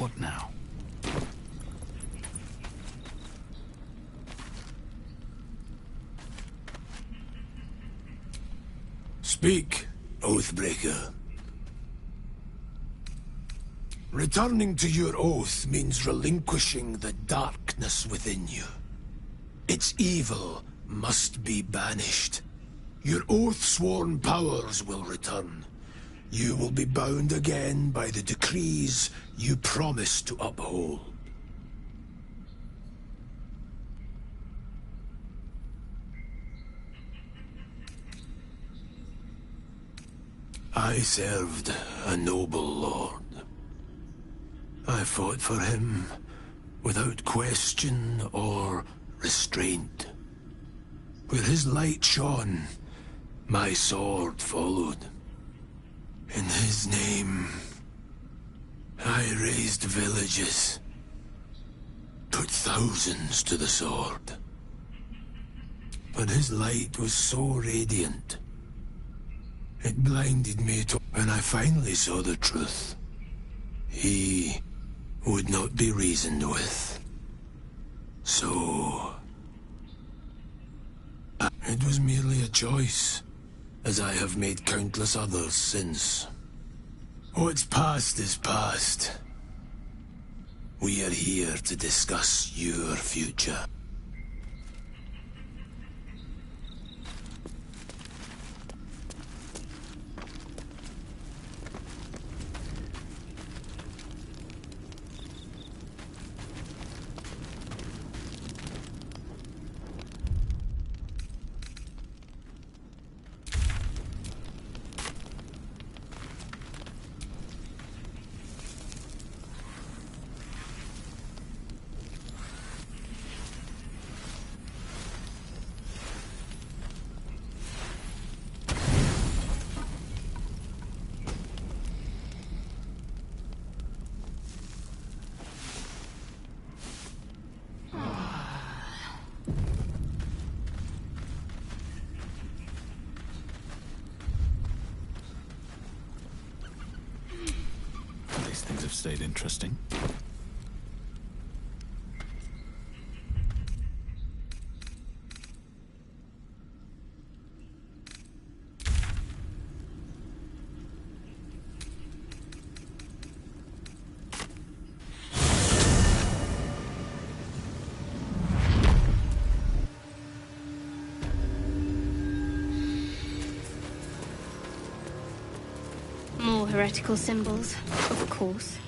What now? Speak, Oathbreaker. Returning to your oath means relinquishing the darkness within you. Its evil must be banished. Your oath-sworn powers will return. You will be bound again by the decrees you promised to uphold. I served a noble lord. I fought for him without question or restraint. Where his light shone, my sword followed. In his name, I raised villages, put thousands to the sword. But his light was so radiant, it blinded me to... When I finally saw the truth, he would not be reasoned with. So... it was merely a choice, as I have made countless others since. What's past is past. We are here to discuss your future. Things have stayed interesting. More heretical symbols, of course.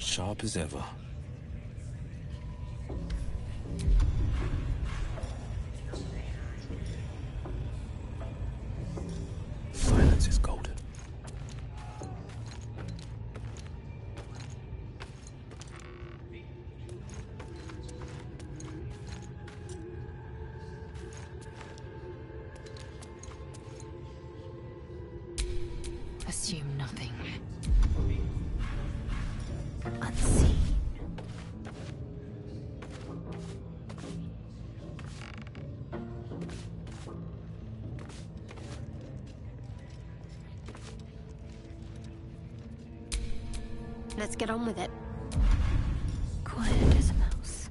Sharp as ever. Silence is golden. Assume nothing. Unseen. Let's get on with it. Quiet as a mouse.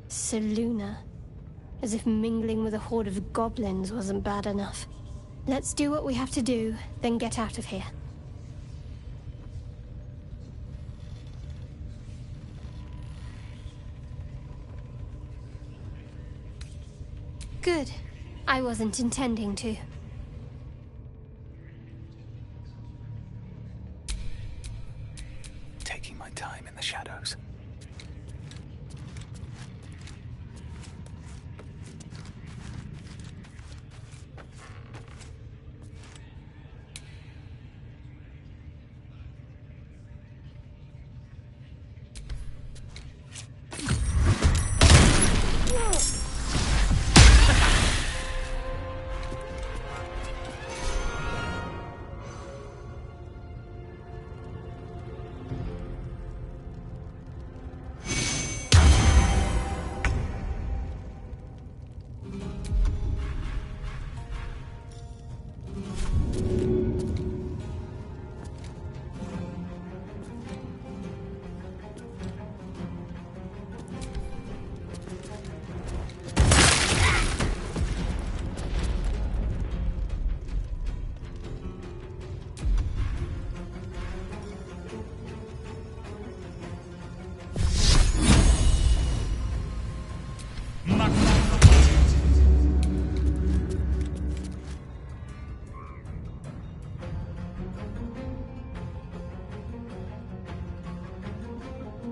Selûne. As if mingling with a horde of goblins wasn't bad enough. Let's do what we have to do, then get out of here. Good. I wasn't intending to. Taking my time in the shadows.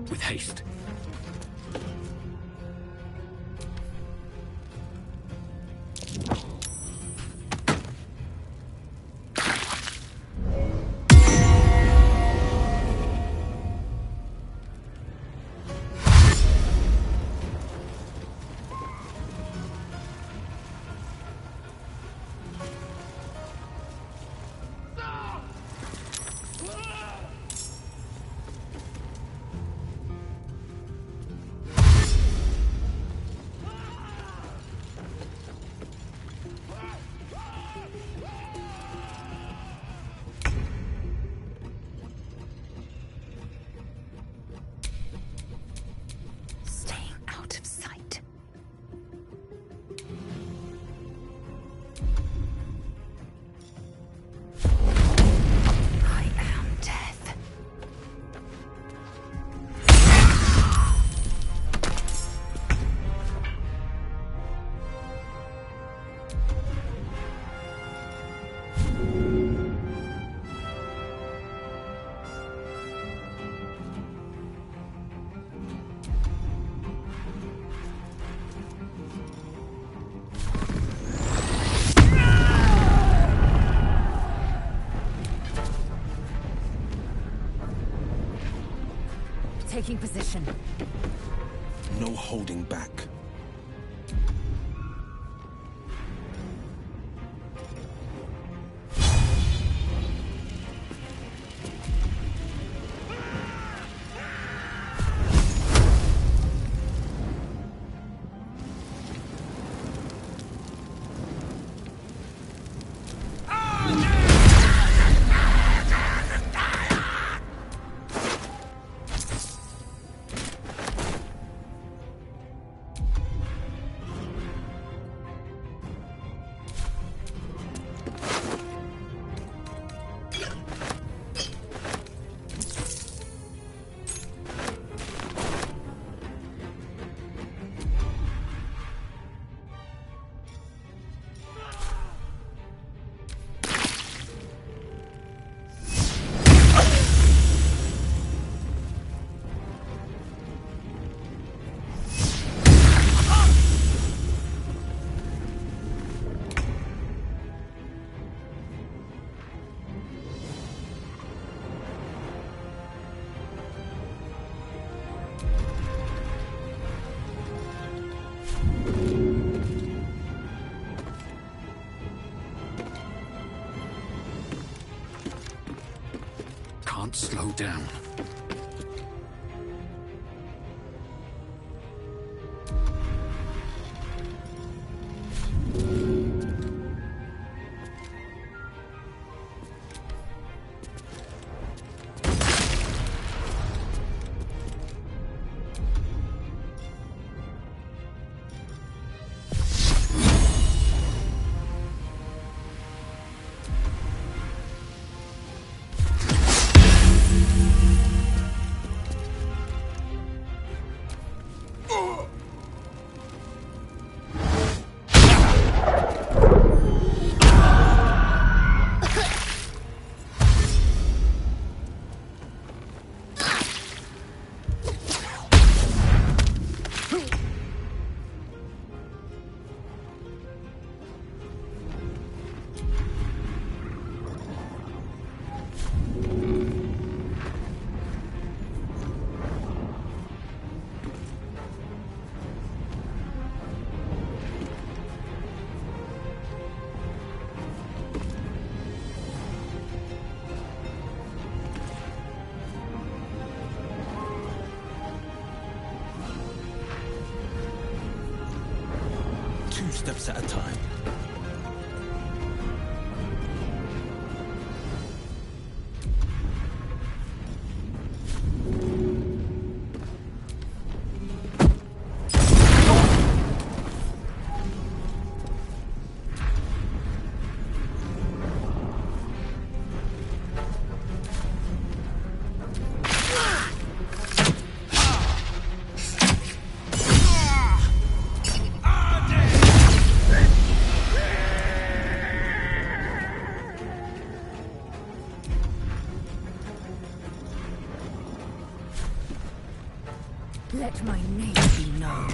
With haste. Staying out of sight. I am death. Taking position. No holding back. can't slow down. Two steps at a time. Let my name be known.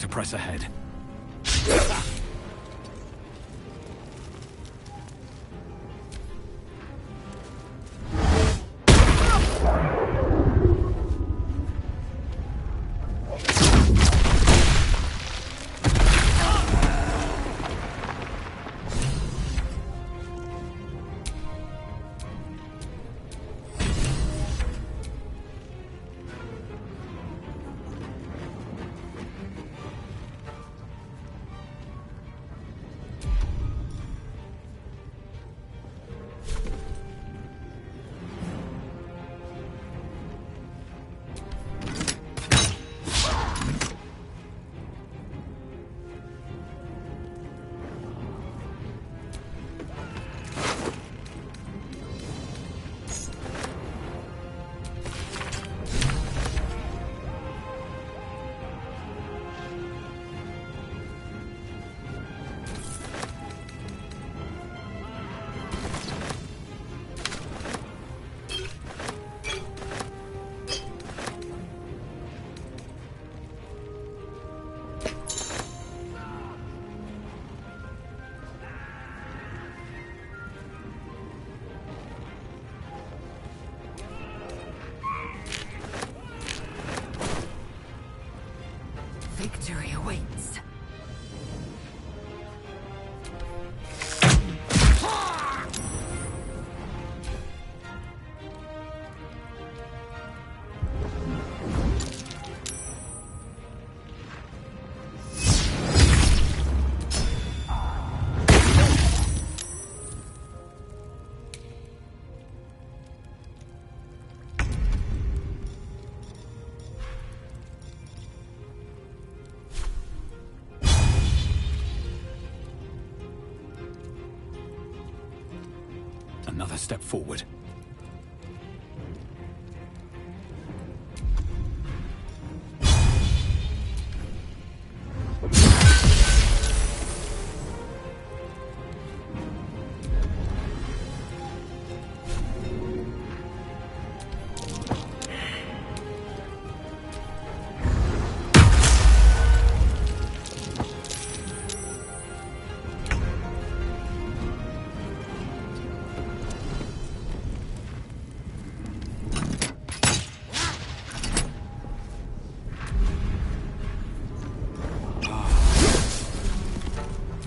to press ahead. Victory awaits. Another step forward.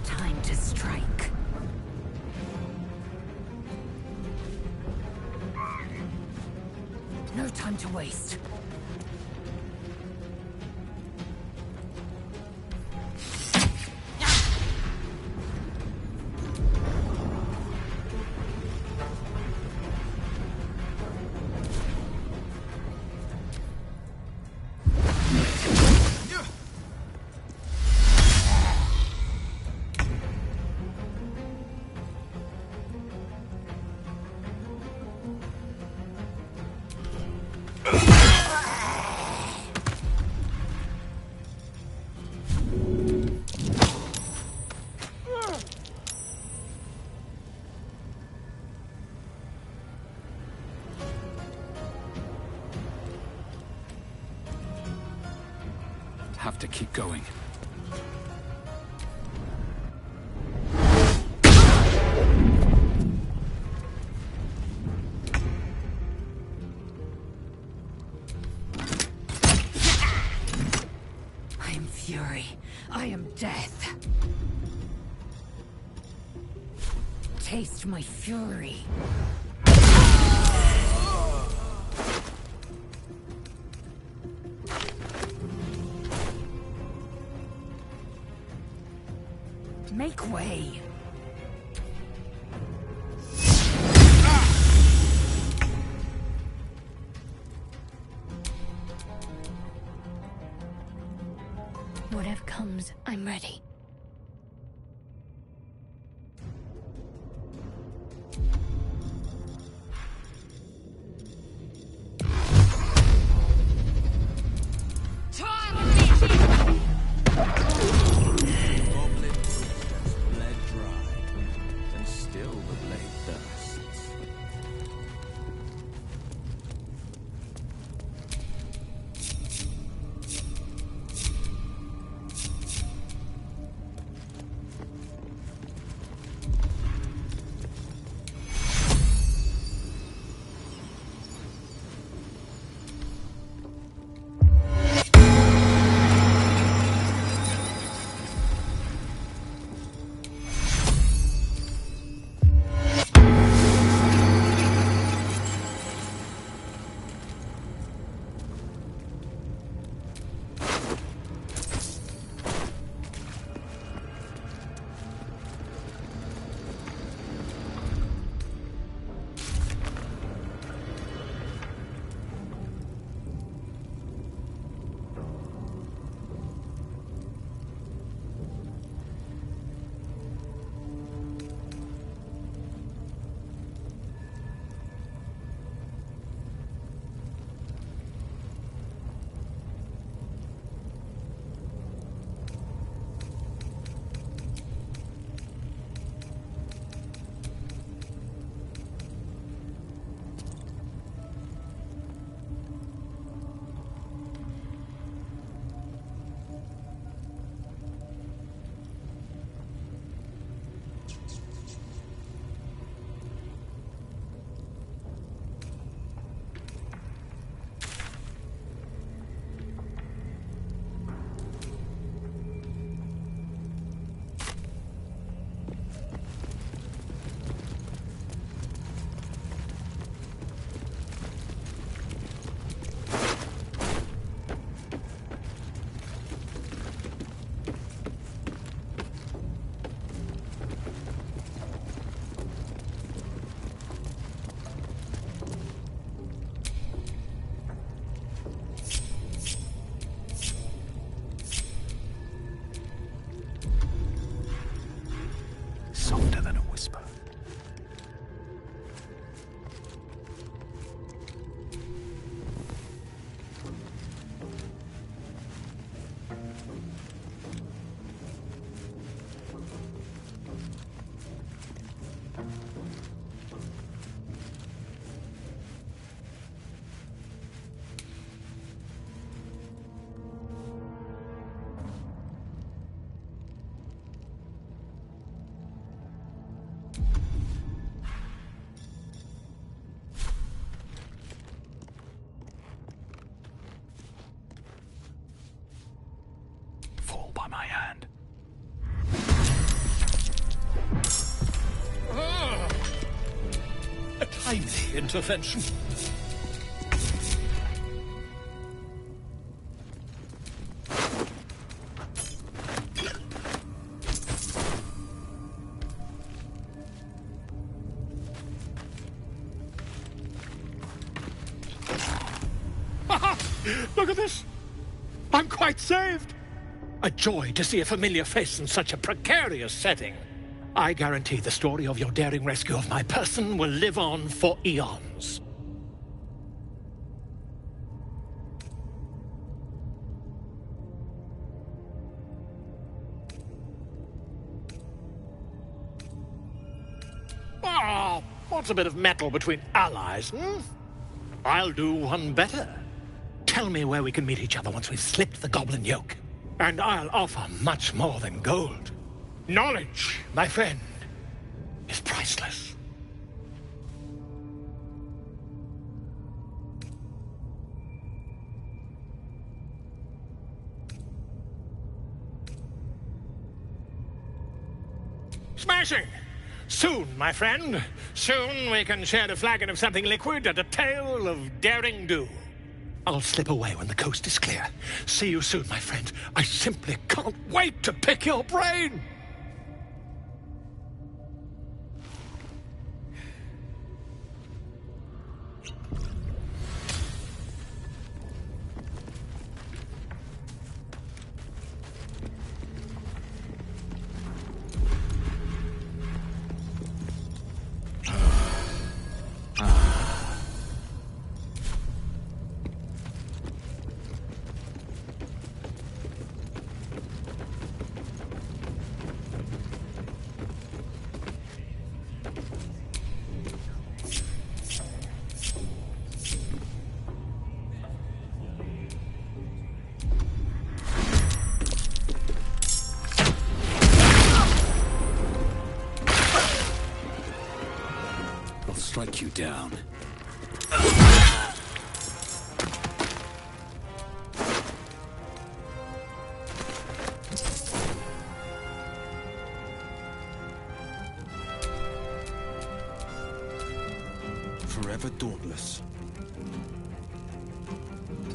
Time to strike. No time to waste. Have to keep going. I am fury. I am death. Taste my fury. Make way. Whatever comes, I'm ready. softer than a whisper. Fall by my hand. A timely intervention. Look at this! I'm quite saved! A joy to see a familiar face in such a precarious setting. I guarantee the story of your daring rescue of my person will live on for eons. Ah, what's a bit of metal between allies, hmm? I'll do one better. Tell me where we can meet each other once we've slipped the goblin yoke. And I'll offer much more than gold. Knowledge, my friend, is priceless. Smashing! Soon, my friend. Soon we can share a flagon of something liquid and a tale of daring do. I'll slip away when the coast is clear. See you soon, my friend. I simply can't wait to pick your brain! Strike you down. Forever dauntless.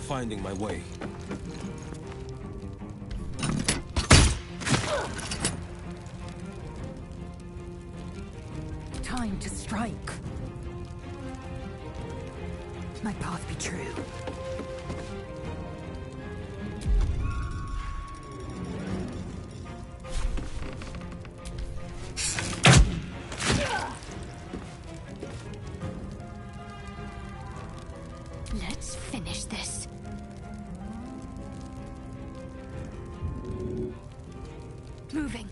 Finding my way. Time to strike. My path be true. Let's finish this. Moving.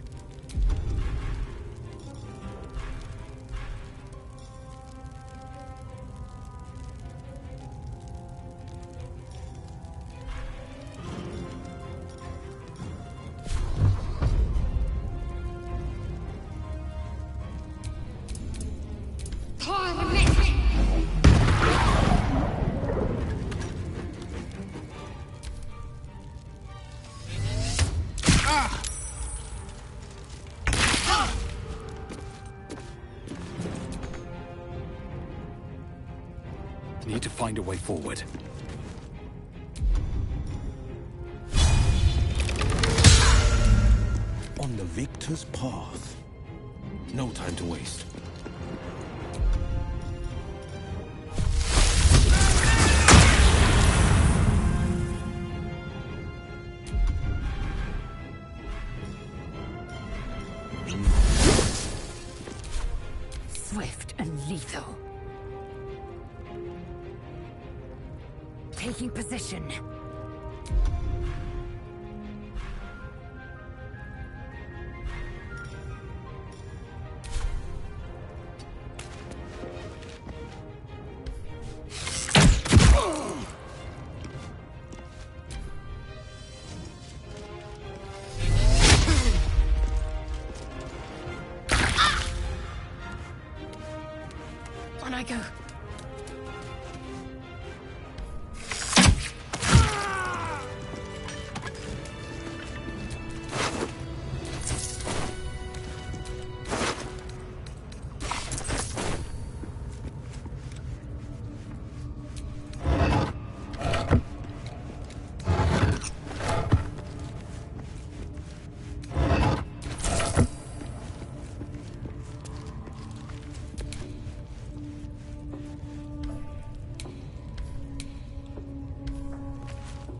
Need to find a way forward. On the victor's path. No time to waste. Swift and lethal. Taking position. On I go.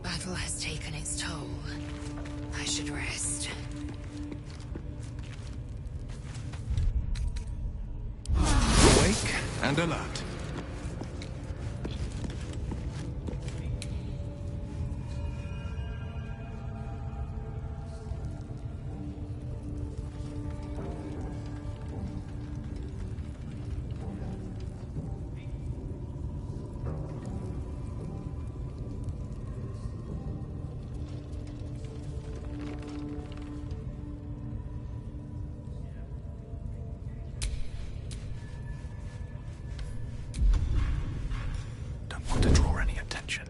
Battle has taken its toll. I should rest. Awake and alert. Don't want to draw any attention.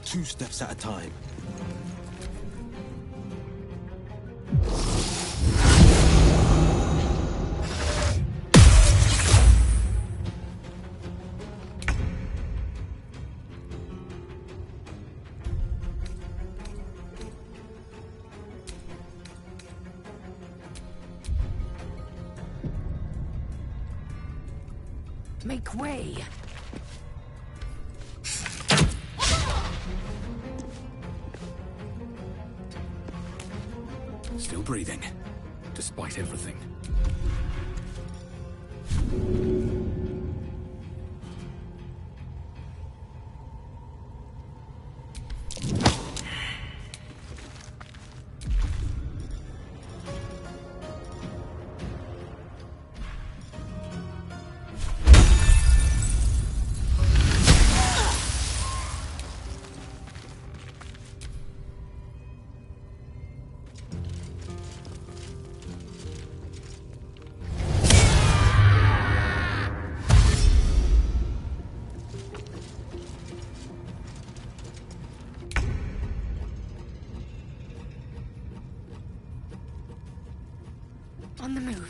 Two steps at a time. Make way. Still breathing, despite everything. On the move.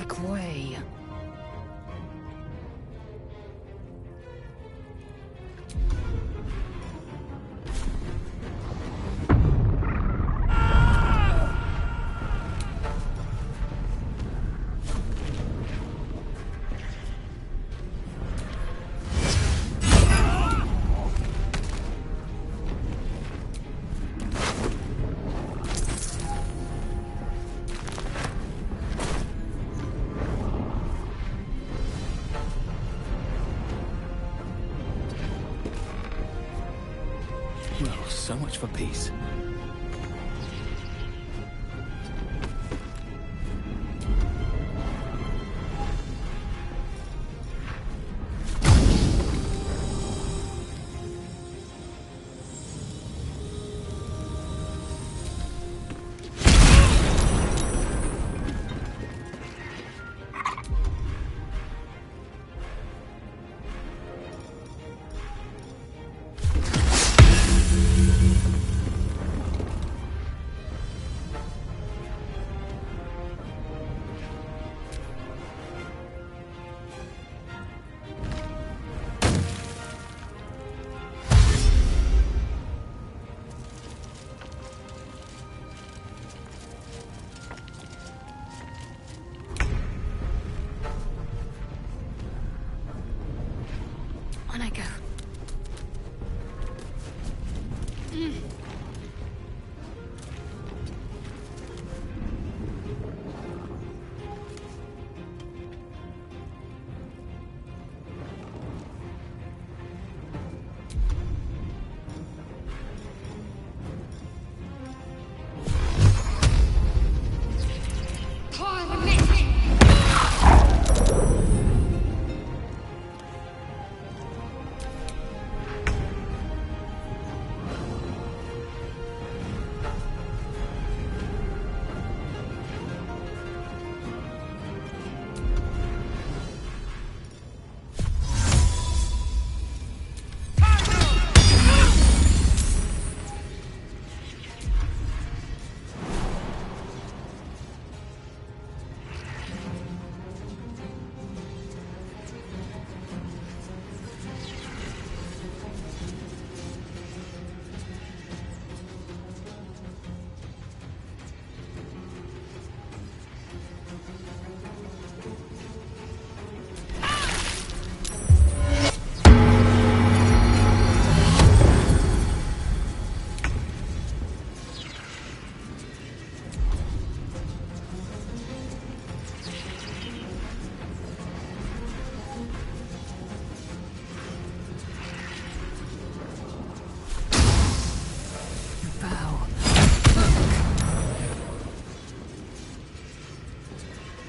Make way. Well, so much for peace. On I go.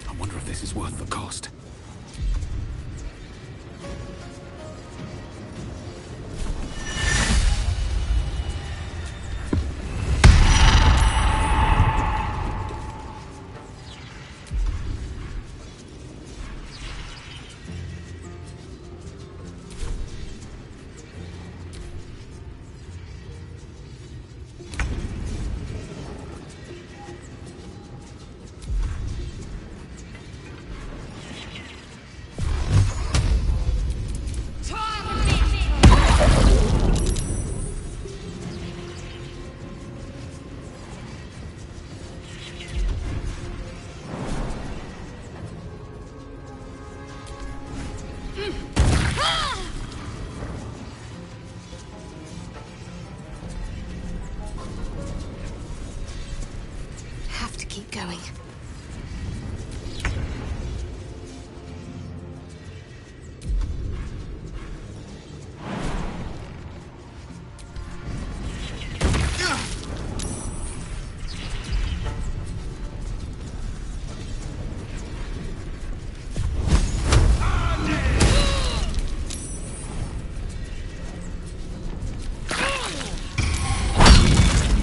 I wonder if this is worth the cost. Have to keep going.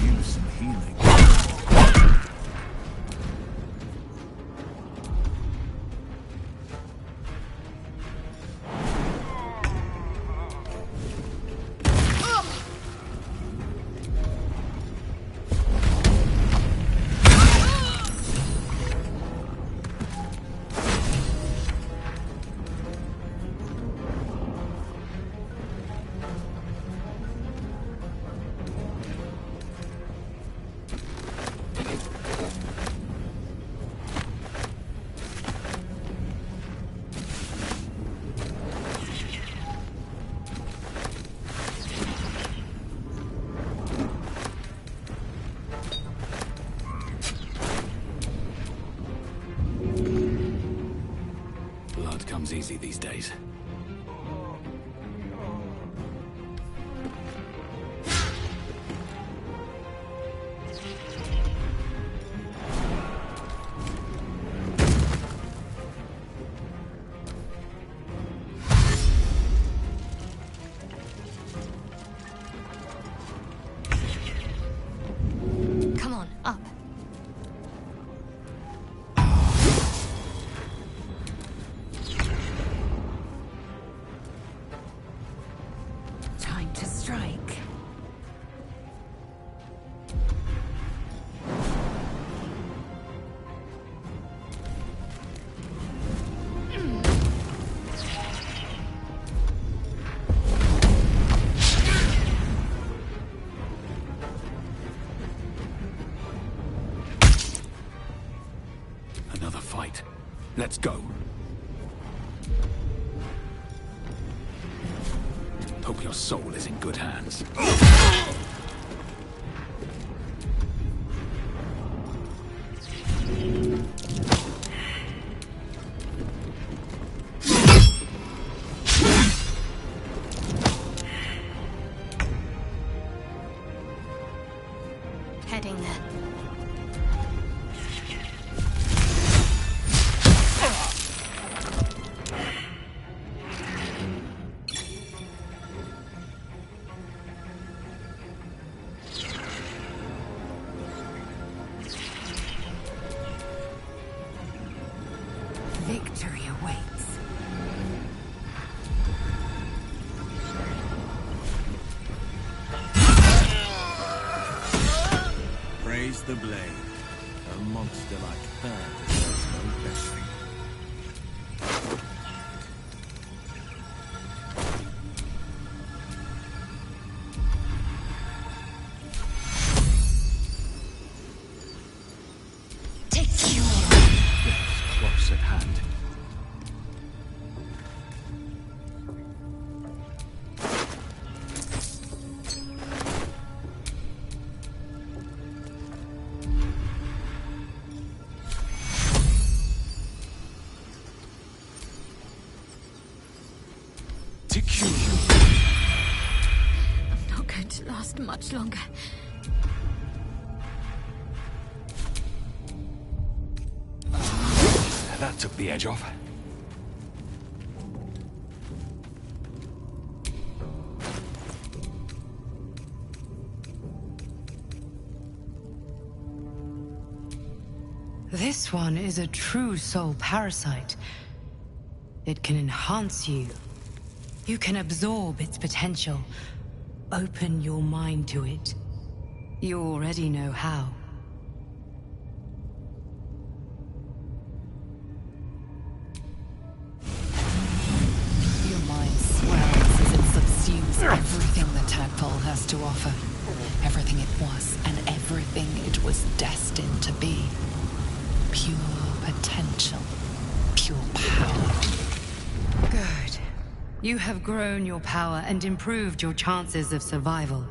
Use some healing. comes easy these days. Come on, up. Time to strike. Another fight. Let's go. Hope your soul is in good hands. Heading there. Victory awaits. Praise the blade. A monster like her deserves no blessing. Take you. Death's close at hand. I'm not going to last much longer. That took the edge off. This one is a true soul parasite. It can enhance you. You can absorb its potential. Open your mind to it. You already know how. Your mind swells as it subsumes everything the tadpole has to offer. Everything it was and everything it was destined to be. Pure potential. Pure power. Good. You have grown your power and improved your chances of survival.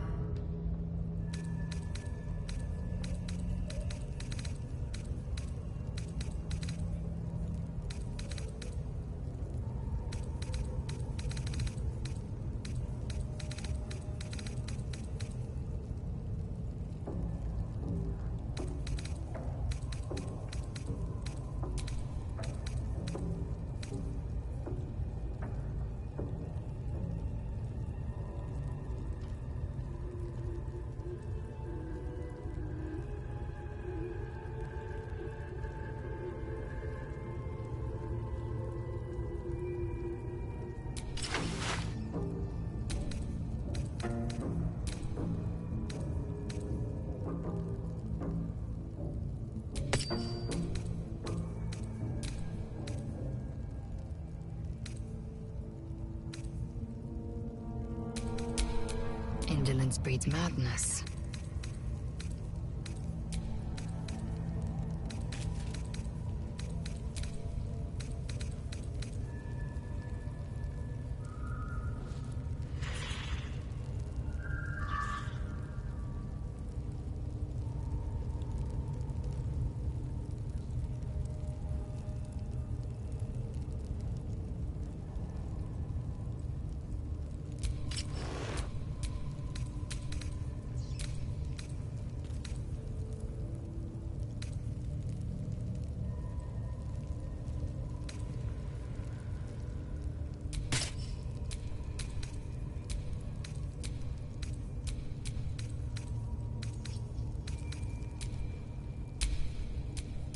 Indolence breeds madness.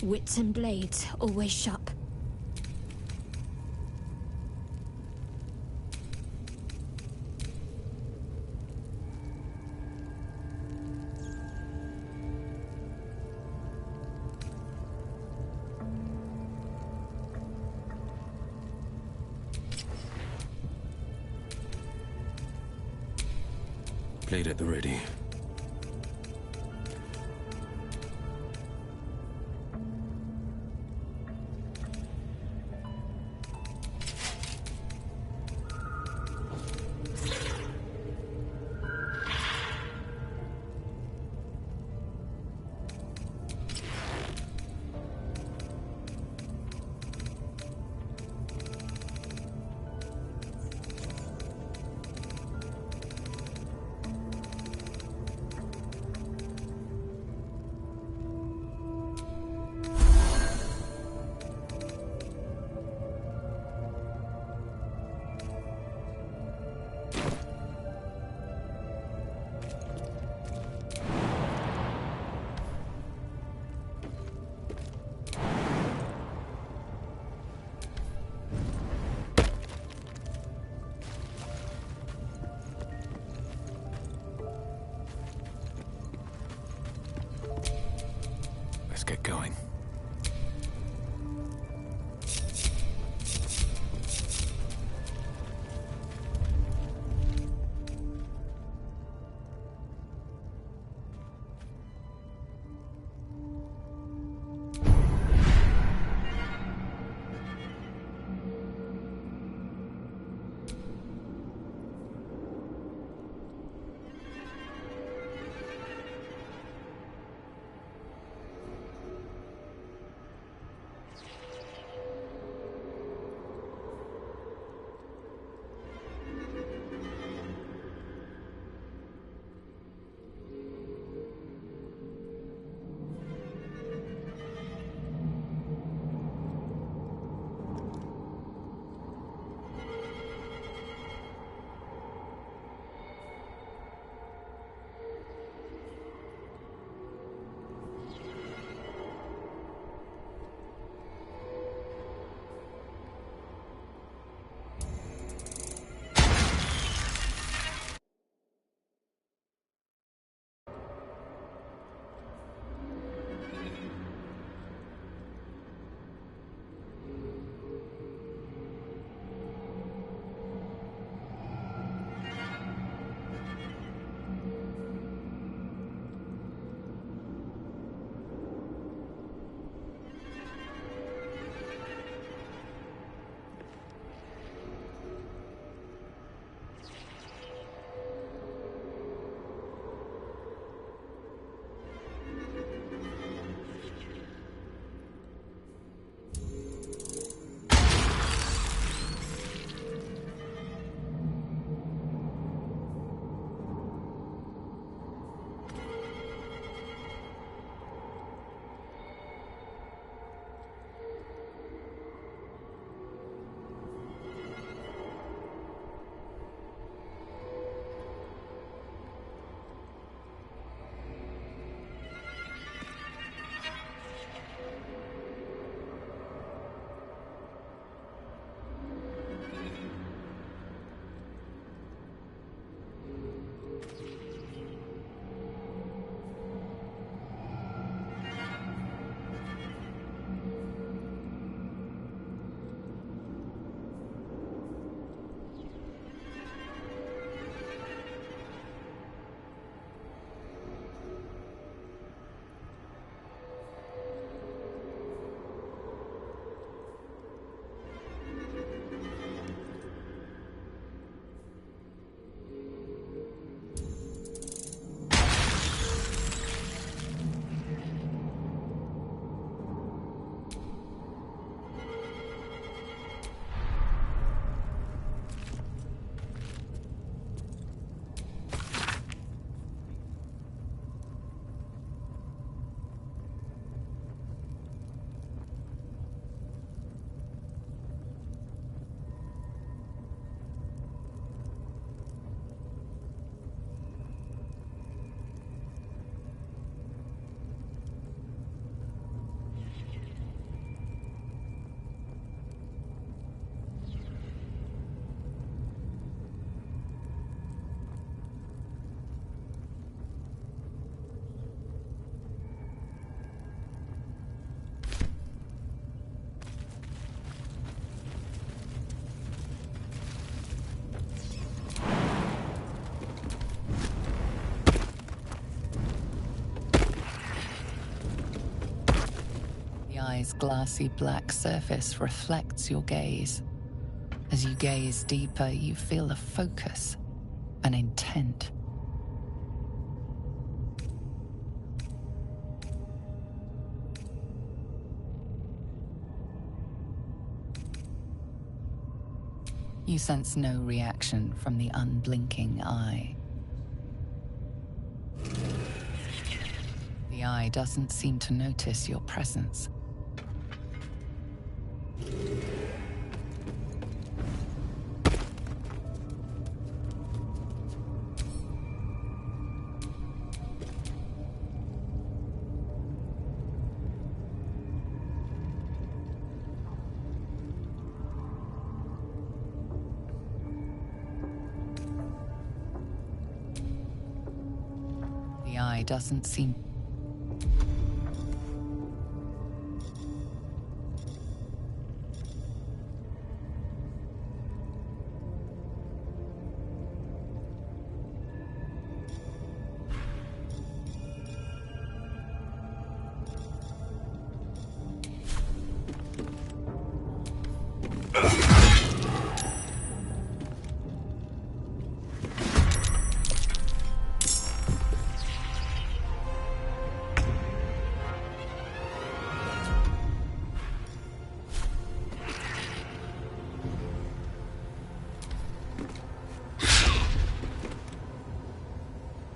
Wits and blades, always sharp. Blade at the ready. Let's get going. eye's glassy black surface reflects your gaze. As you gaze deeper, you feel a focus, an intent. You sense no reaction from the unblinking eye. The eye doesn't seem to notice your presence. The eye doesn't seem...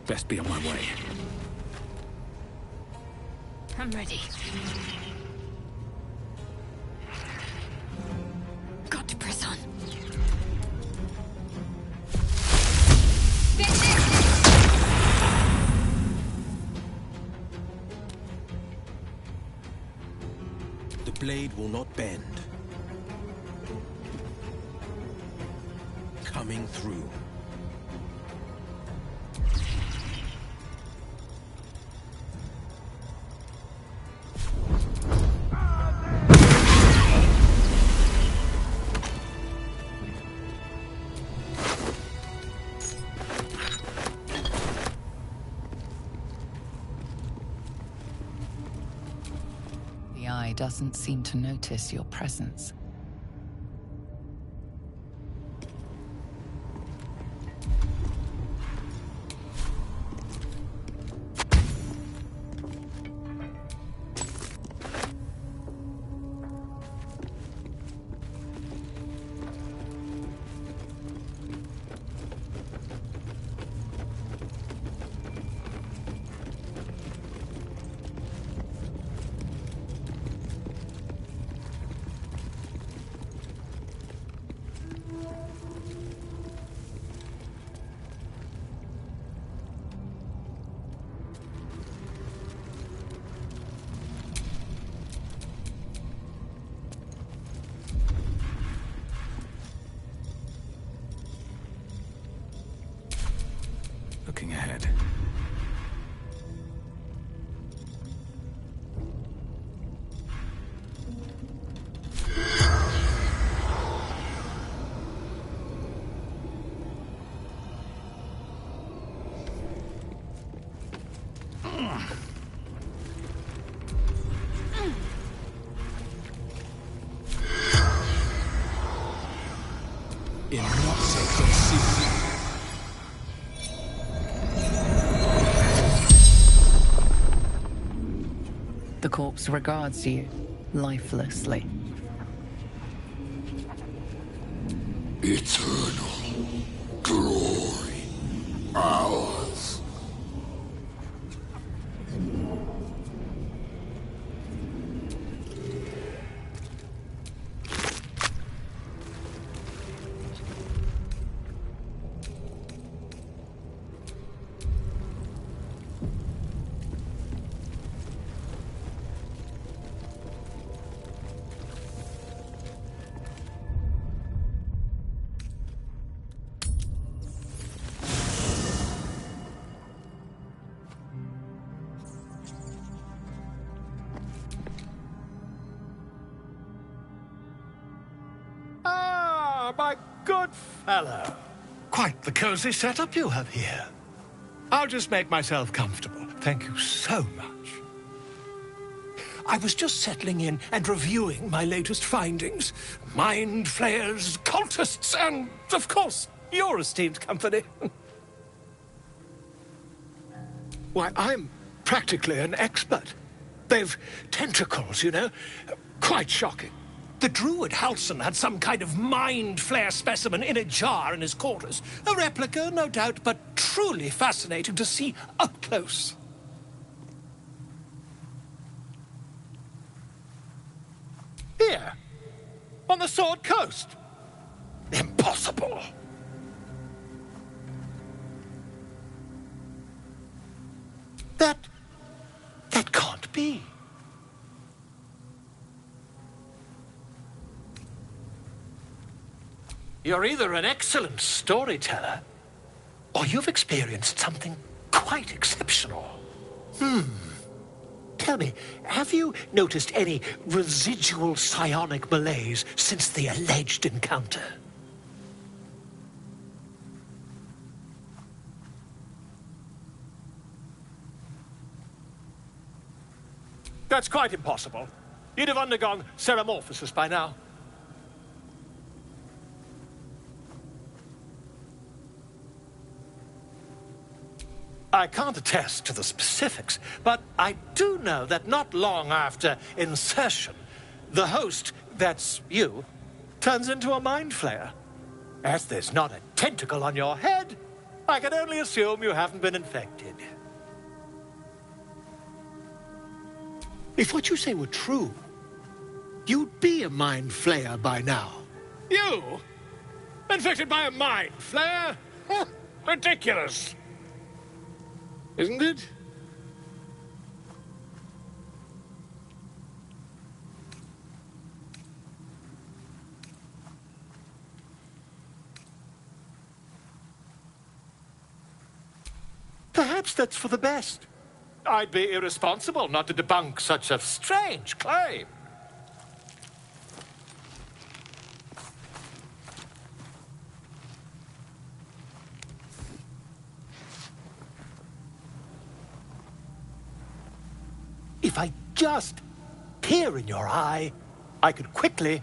Best be on my way. I'm ready. Got to press on. The blade will not bend. Coming through. The eye doesn't seem to notice your presence. Looking ahead. In what sector see? The corpse regards you, lifelessly. Eternal glory, ours. Ah, my good fellow. Quite the cozy setup you have here. I'll just make myself comfortable. Thank you so much. I was just settling in and reviewing my latest findings. Mind flayers, cultists, and, of course, your esteemed company. Why, I'm practically an expert. They've tentacles, you know. Quite shocking. The druid Halson had some kind of mind flare specimen in a jar in his quarters. A replica, no doubt, but truly fascinating to see up close. Here, on the Sword Coast. Impossible. That can't be. You're either an excellent storyteller, or you've experienced something quite exceptional. Tell me, have you noticed any residual psionic malaise since the alleged encounter? That's quite impossible. You'd have undergone ceramorphosis by now. I can't attest to the specifics, but I do know that not long after insertion, the host, that's you, turns into a mind flayer. As there's not a tentacle on your head, I can only assume you haven't been infected. If what you say were true, you'd be a mind flayer by now. You? Infected by a mind flayer? Ridiculous. Isn't it? Perhaps that's for the best. I'd be irresponsible not to debunk such a strange claim. If I just peer in your eye, I could quickly...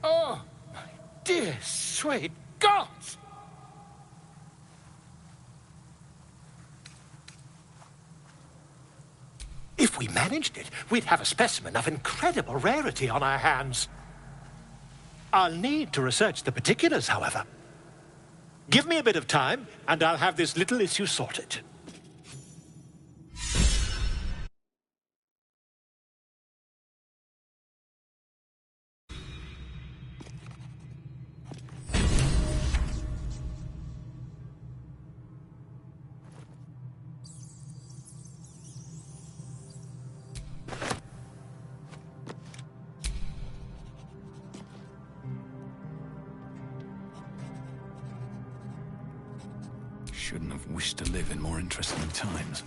Oh, my dear, sweet gods! If we managed it, we'd have a specimen of incredible rarity on our hands. I'll need to research the particulars, however. Give me a bit of time, and I'll have this little issue sorted. Shouldn't have wished to live in more interesting times.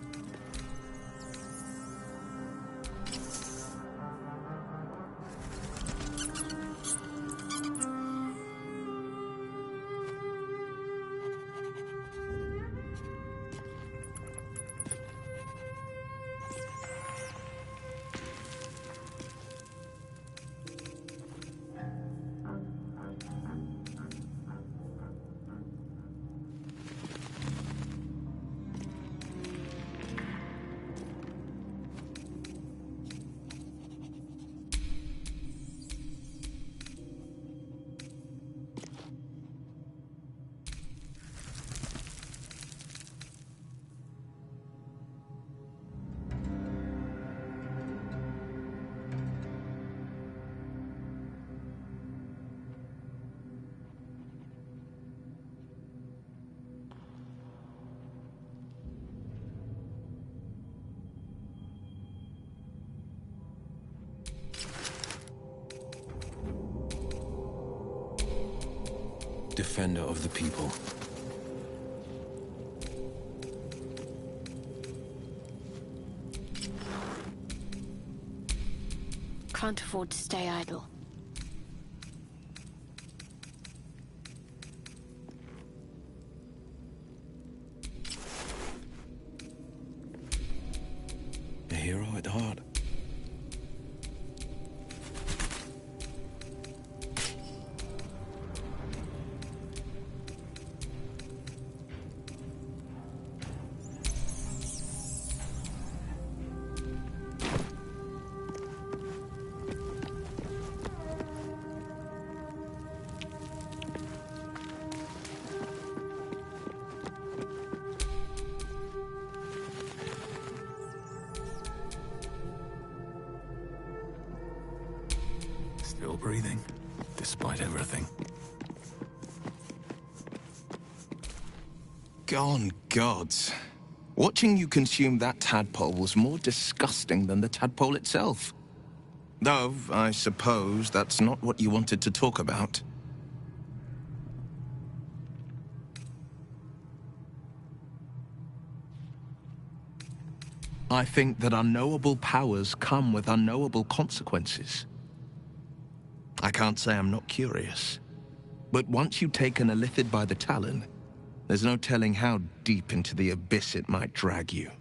Defender of the people. Can't afford to stay idle. A hero at heart. Still breathing, despite everything. Gone gods. Watching you consume that tadpole was more disgusting than the tadpole itself. Though, I suppose that's not what you wanted to talk about. I think that unknowable powers come with unknowable consequences. I can't say I'm not curious, but once you've taken a Illithid by the talon, there's no telling how deep into the abyss it might drag you.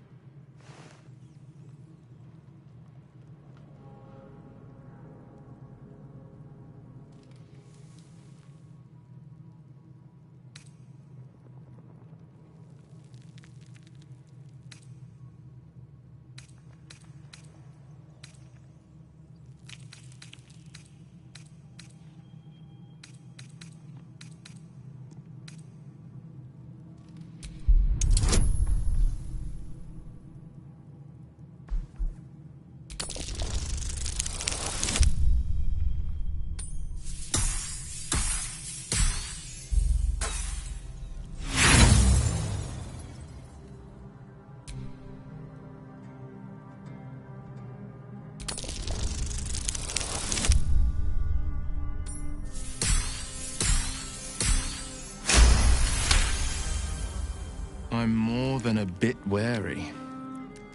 I'm more than a bit wary,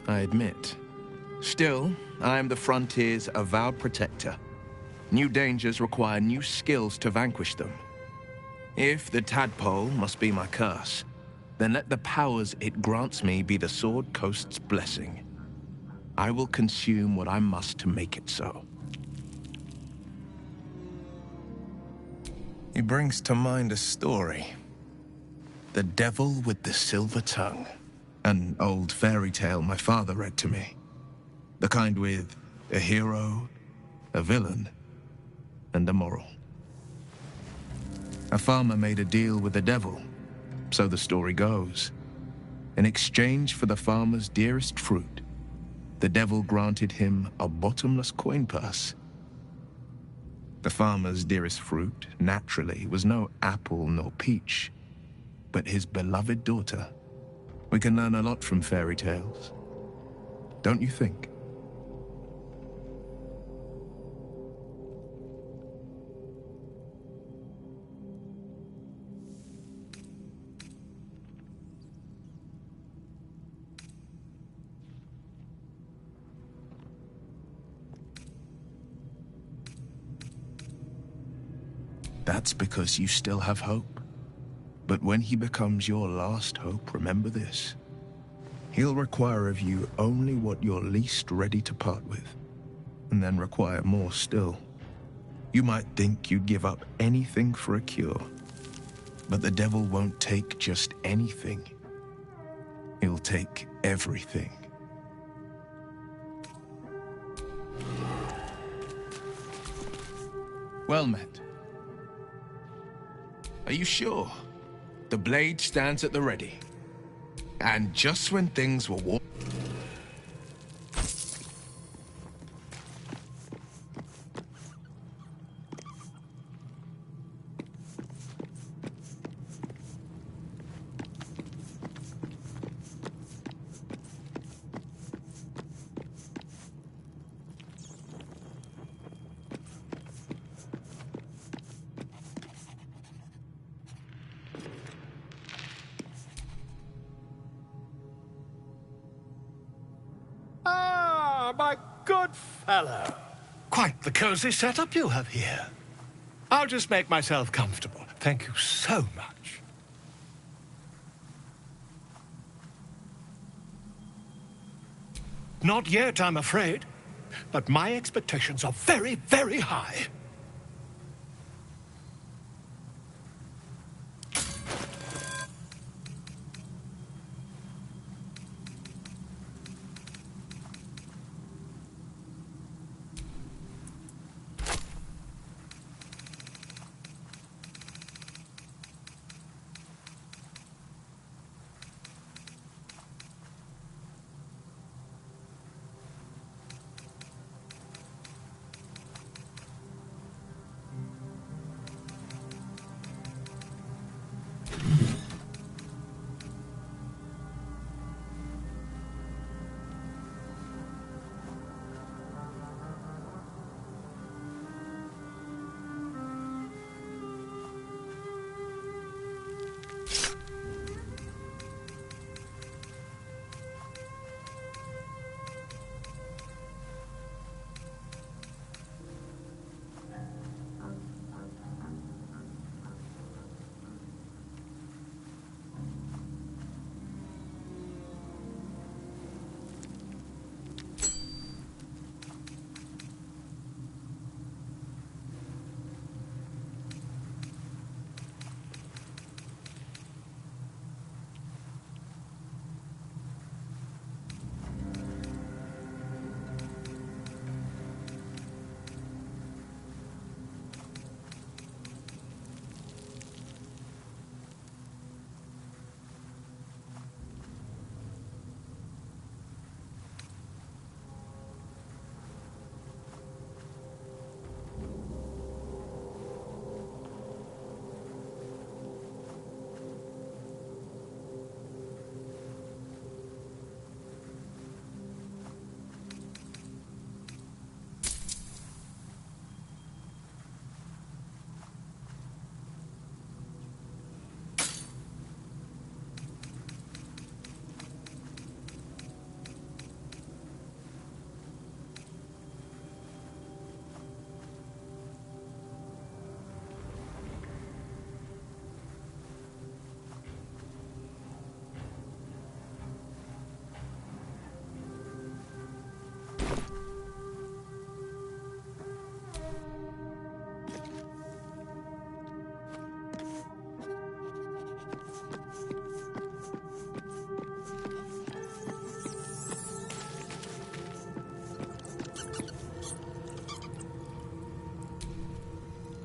I admit. Still, I am the Frontier's avowed protector. New dangers require new skills to vanquish them. If the tadpole must be my curse, then let the powers it grants me be the Sword Coast's blessing. I will consume what I must to make it so. He brings to mind a story. The Devil with the Silver Tongue. An old fairy tale my father read to me. The kind with a hero, a villain, and a moral. A farmer made a deal with the devil, so the story goes. In exchange for the farmer's dearest fruit, the devil granted him a bottomless coin purse. The farmer's dearest fruit, naturally, was no apple nor peach, but his beloved daughter. We can learn a lot from fairy tales, don't you think? That's because you still have hope. But when he becomes your last hope, remember this. He'll require of you only what you're least ready to part with, and then require more still. You might think you'd give up anything for a cure, but the devil won't take just anything. He'll take everything. Well met. Are you sure? The blade stands at the ready. And just when things were warm... My good fellow. Quite the cozy setup you have here. I'll just make myself comfortable. Thank you so much. Not yet, I'm afraid. But my expectations are very, very high.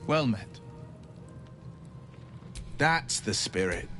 Well met. That's the spirit.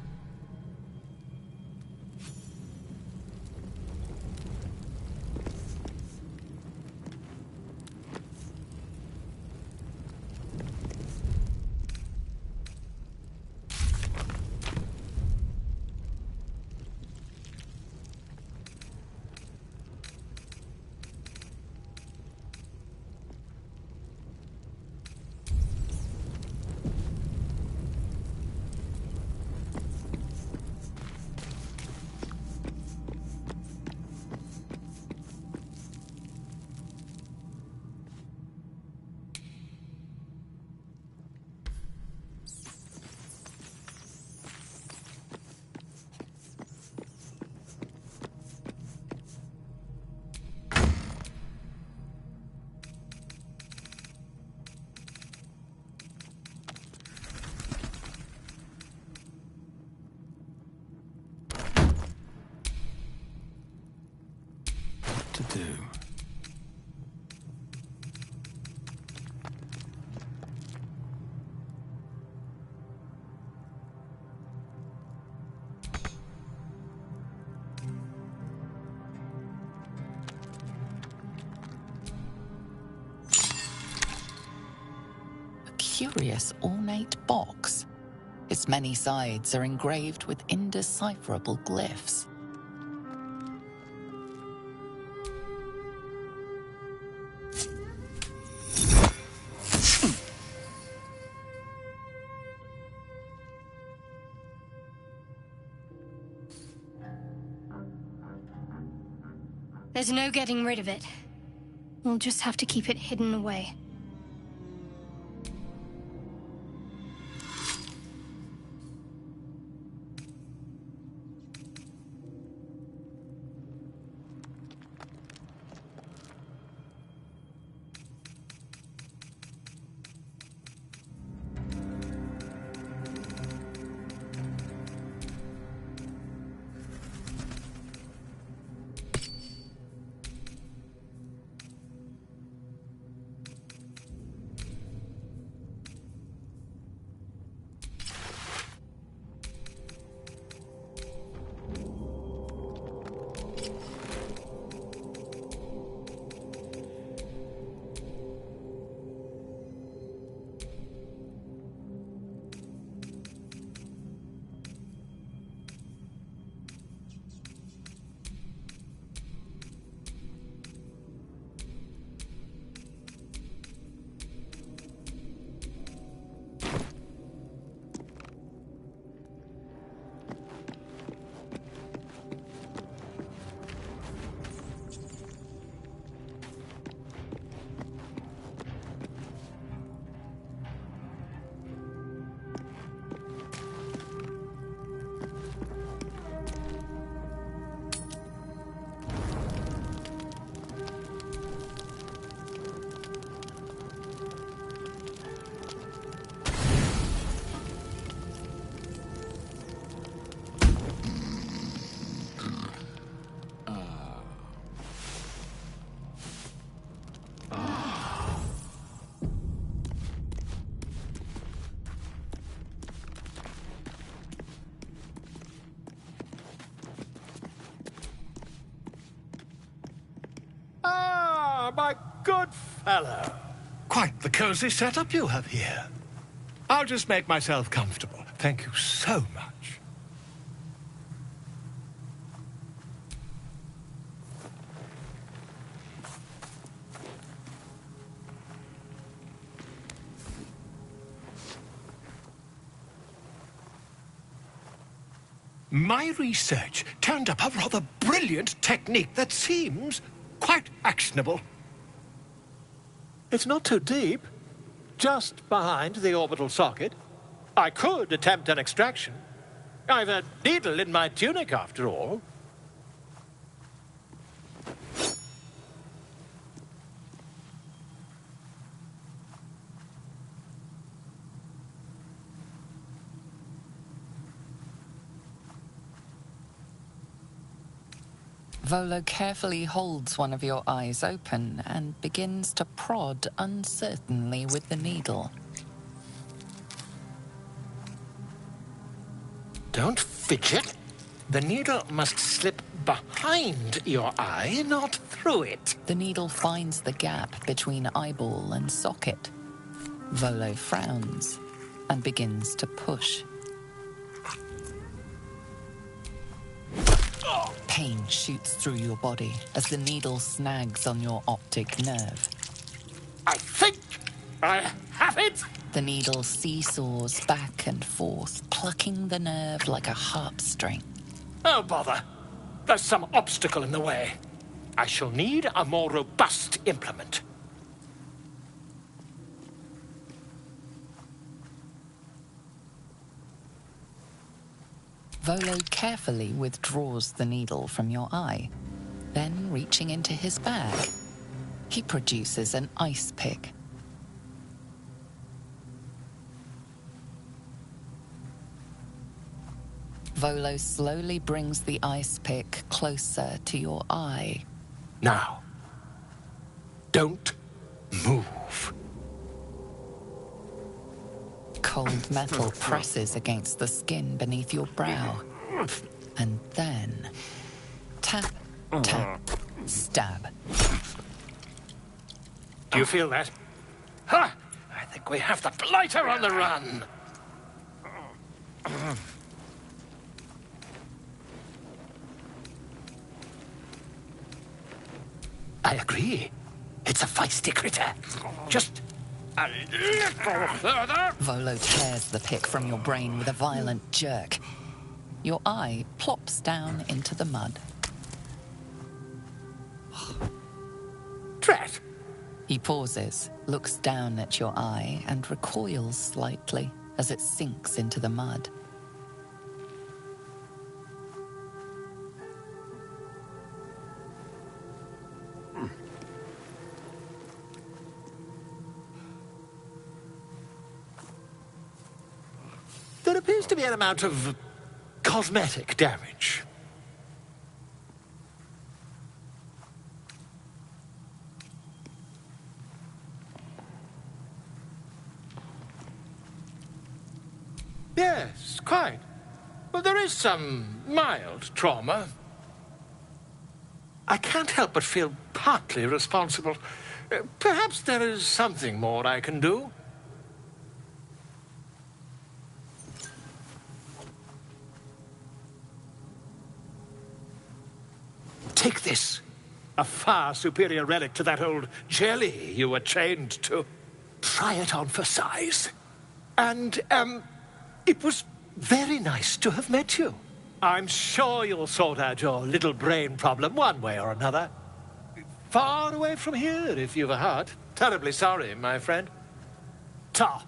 To do. A curious ornate box. Its many sides are engraved with indecipherable glyphs. There's no getting rid of it. We'll just have to keep it hidden away. My good fellow. Quite the cozy setup you have here. I'll just make myself comfortable. Thank you so much. My research turned up a rather brilliant technique that seems quite actionable. It's not too deep. Just behind the orbital socket. I could attempt an extraction. I've a needle in my tunic, after all. Volo carefully holds one of your eyes open and begins to prod uncertainly with the needle. Don't fidget. The needle must slip behind your eye, not through it. The needle finds the gap between eyeball and socket. Volo frowns and begins to push. Pain shoots through your body as the needle snags on your optic nerve. I think I have it! The needle seesaws back and forth, plucking the nerve like a harp string. Oh, bother. There's some obstacle in the way. I shall need a more robust implement. Volo carefully withdraws the needle from your eye. Then, reaching into his bag, he produces an ice pick. Volo slowly brings the ice pick closer to your eye. Now, don't move. Cold metal presses against the skin beneath your brow. And then, tap, tap, stab. Do you feel that? Ha! I think we have the blighter on the run. I agree. It's a feisty critter. Just a little further. Volo tears the pick from your brain with a violent jerk. Your eye plops down into the mud. Drat. He pauses, looks down at your eye, and recoils slightly as it sinks into the mud. There appears to be an amount of cosmetic damage. Yes, quite. Well, there is some mild trauma. I can't help but feel partly responsible. Perhaps there is something more I can do. Take this. A far superior relic to that old jelly you were chained to. Try it on for size. And, it was very nice to have met you. I'm sure you'll sort out your little brain problem one way or another. Far away from here, if you've a heart. Terribly sorry, my friend. Ta.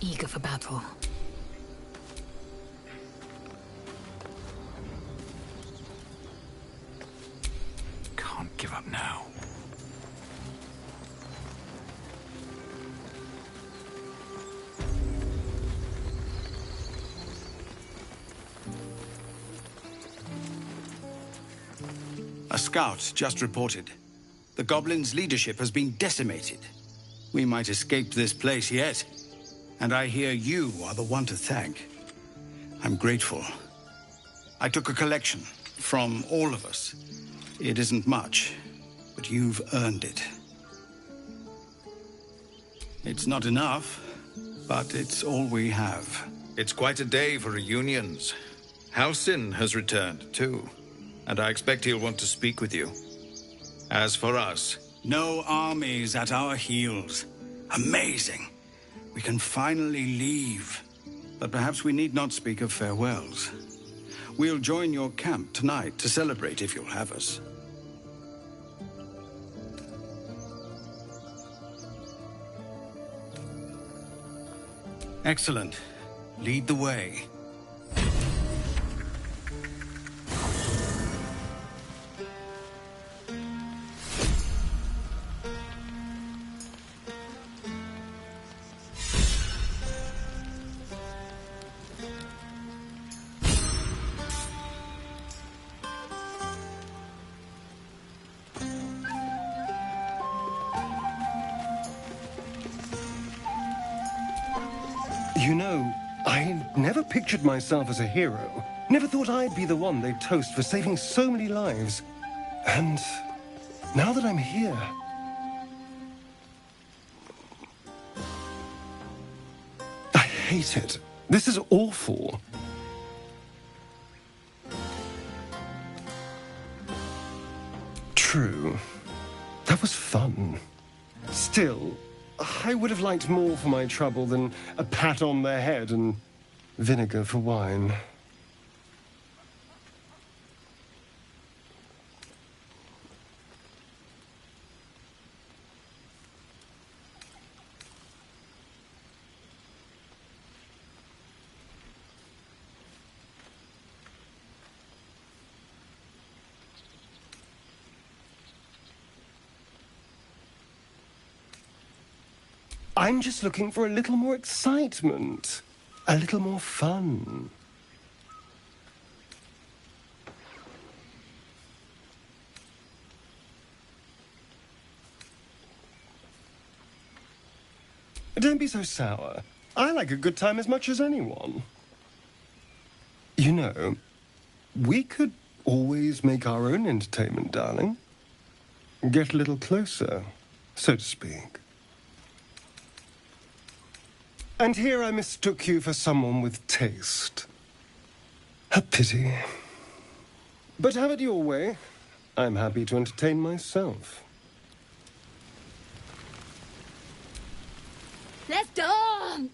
eager for battle. Can't give up now. A scout just reported. The Goblins' leadership has been decimated. We might escape this place yet. And I hear you are the one to thank. I'm grateful. I took a collection from all of us. It isn't much, but you've earned it. It's not enough, but it's all we have. It's quite a day for reunions. Halsin has returned, too. And I expect he'll want to speak with you. As for us... No armies at our heels. Amazing. We can finally leave. But perhaps we need not speak of farewells. We'll join your camp tonight to celebrate if you'll have us. Excellent. Lead the way. You know, I never pictured myself as a hero. Never thought I'd be the one they'd toast for saving so many lives. And now that I'm here... I hate it. This is awful. True. That was fun. Still... I would have liked more for my trouble than a pat on the head and vinegar for wine. I'm just looking for a little more excitement, a little more fun. Don't be so sour. I like a good time as much as anyone. You know, we could always make our own entertainment, darling. Get a little closer, so to speak. And here I mistook you for someone with taste. A pity. But have it your way. I'm happy to entertain myself. Let's dance!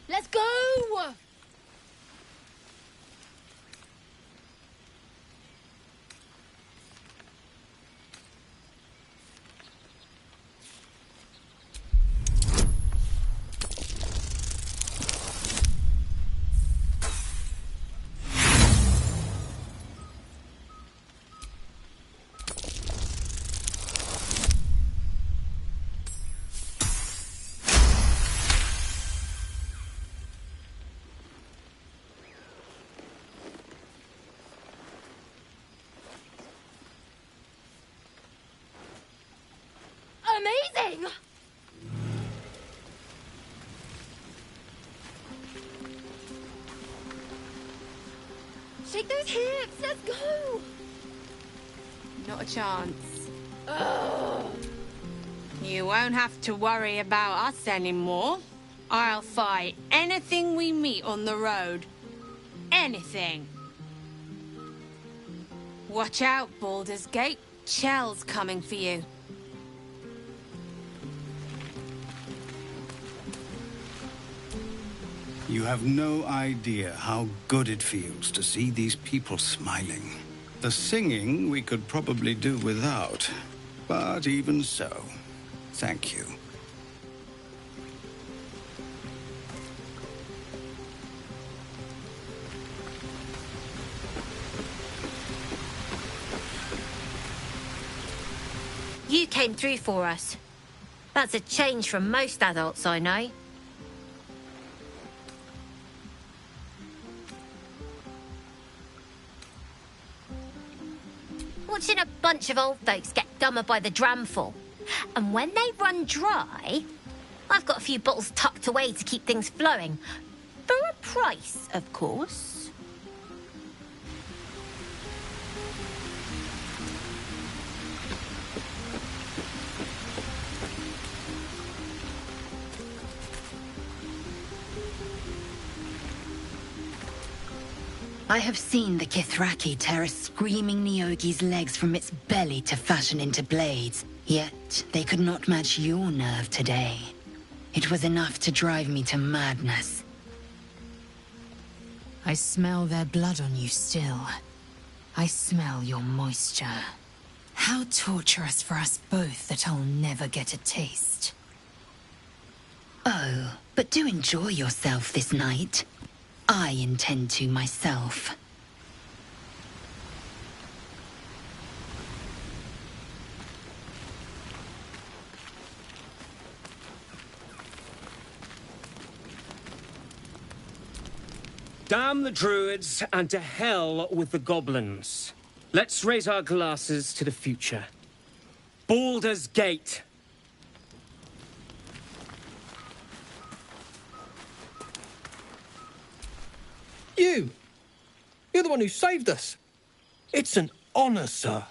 Let's go! Amazing! Shake those hips, let's go! Not a chance. Ugh. You won't have to worry about us anymore. I'll fight anything we meet on the road. Anything. Watch out, Baldur's Gate. Chell's coming for you. You have no idea how good it feels to see these people smiling. The singing we could probably do without, but even so, thank you. You came through for us. That's a change from most adults I know. Watching a bunch of old folks get dumber by the dramful. And when they run dry, I've got a few bottles tucked away to keep things flowing. For a price, of course. I have seen the Kithraki tear a screaming Neogi's legs from its belly to fashion into blades. Yet, they could not match your nerve today. It was enough to drive me to madness. I smell their blood on you still. I smell your moisture. How torturous for us both that I'll never get a taste. Oh, but do enjoy yourself this night. I intend to myself. Damn the druids and to hell with the goblins. Let's raise our glasses to the future. Baldur's Gate. You're the one who saved us. It's an honor, sir.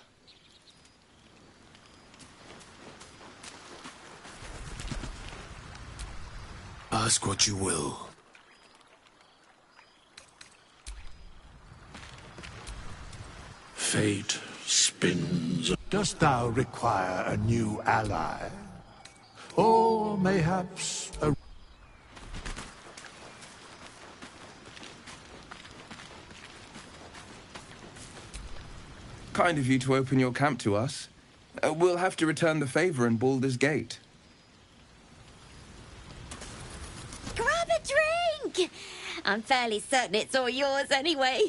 Ask what you will. Fate spins. Dost thou require a new ally? Or mayhaps a... Kind of you to open your camp to us. We'll have to return the favor in Baldur's Gate. Grab a drink! I'm fairly certain it's all yours anyway.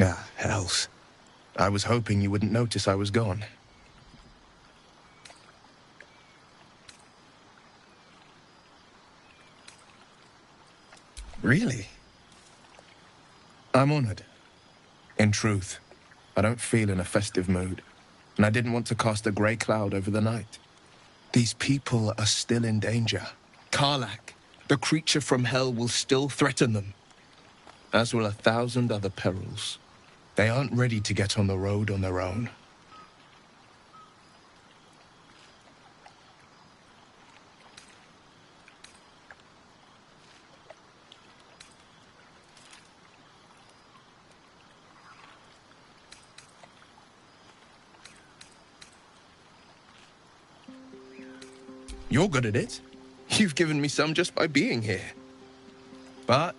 Ah, hells. I was hoping you wouldn't notice I was gone. Really? I'm honored. In truth, I don't feel in a festive mood, and I didn't want to cast a grey cloud over the night. These people are still in danger. Karlach, the creature from hell, will still threaten them, as will 1,000 other perils. They aren't ready to get on the road on their own. You're good at it. You've given me some just by being here. But,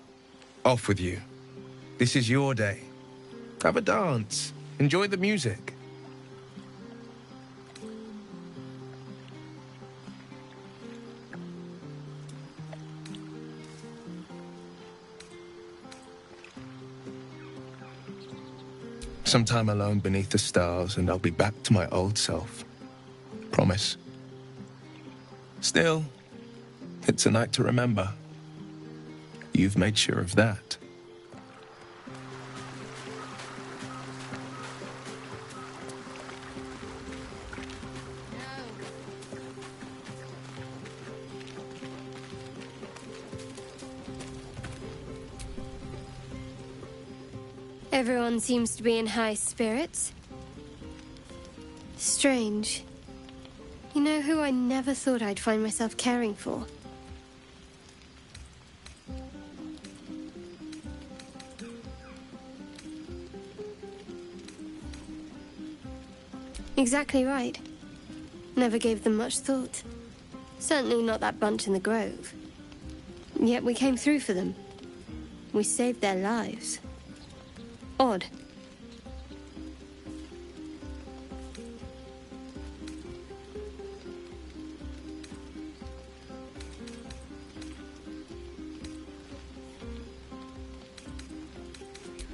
off with you. This is your day. Have a dance. Enjoy the music. Some time alone beneath the stars, and I'll be back to my old self. Promise. Still, it's a night to remember. You've made sure of that. Everyone seems to be in high spirits. Strange. You know who I never thought I'd find myself caring for? Exactly right. Never gave them much thought. Certainly not that bunch in the grove. Yet we came through for them. We saved their lives. Odd.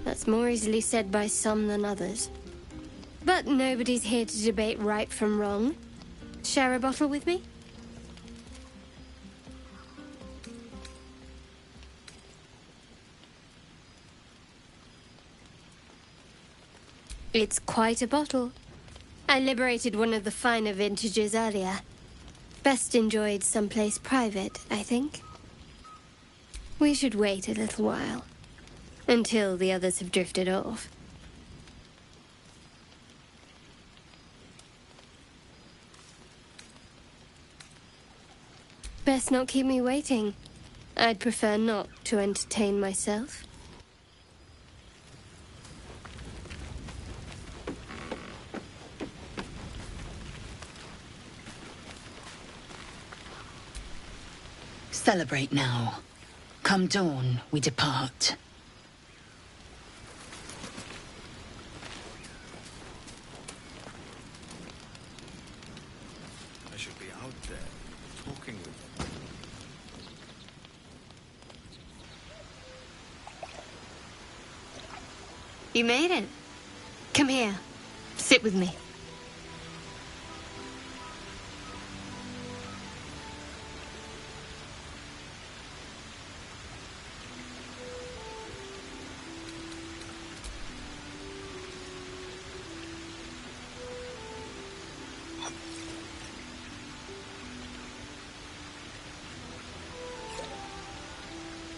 That's more easily said by some than others. But nobody's here to debate right from wrong. Share a bottle with me? It's quite a bottle. I liberated one of the finer vintages earlier. Best enjoyed someplace private, I think. We should wait a little while. Until the others have drifted off. Best not keep me waiting. I'd prefer not to entertain myself. Celebrate now. Come dawn, we depart. I should be out there, talking with them. You made it. Come here. Sit with me.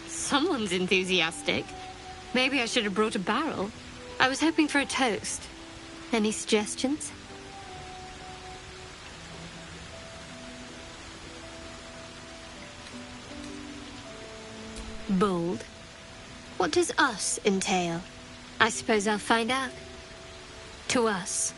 Someone's enthusiastic. Maybe I should have brought a barrel. I was hoping for a toast. Any suggestions? Bold. What does us entail? I suppose I'll find out. To us.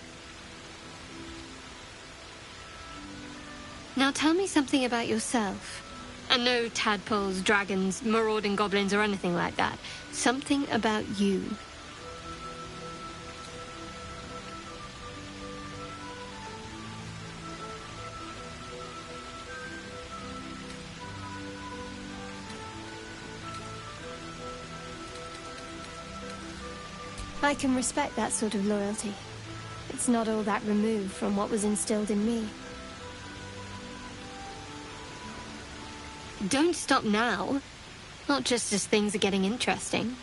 Now tell me something about yourself. And no tadpoles, dragons, marauding goblins, or anything like that. Something about you. I can respect that sort of loyalty. It's not all that removed from what was instilled in me. Don't stop now. Not just as things are getting interesting.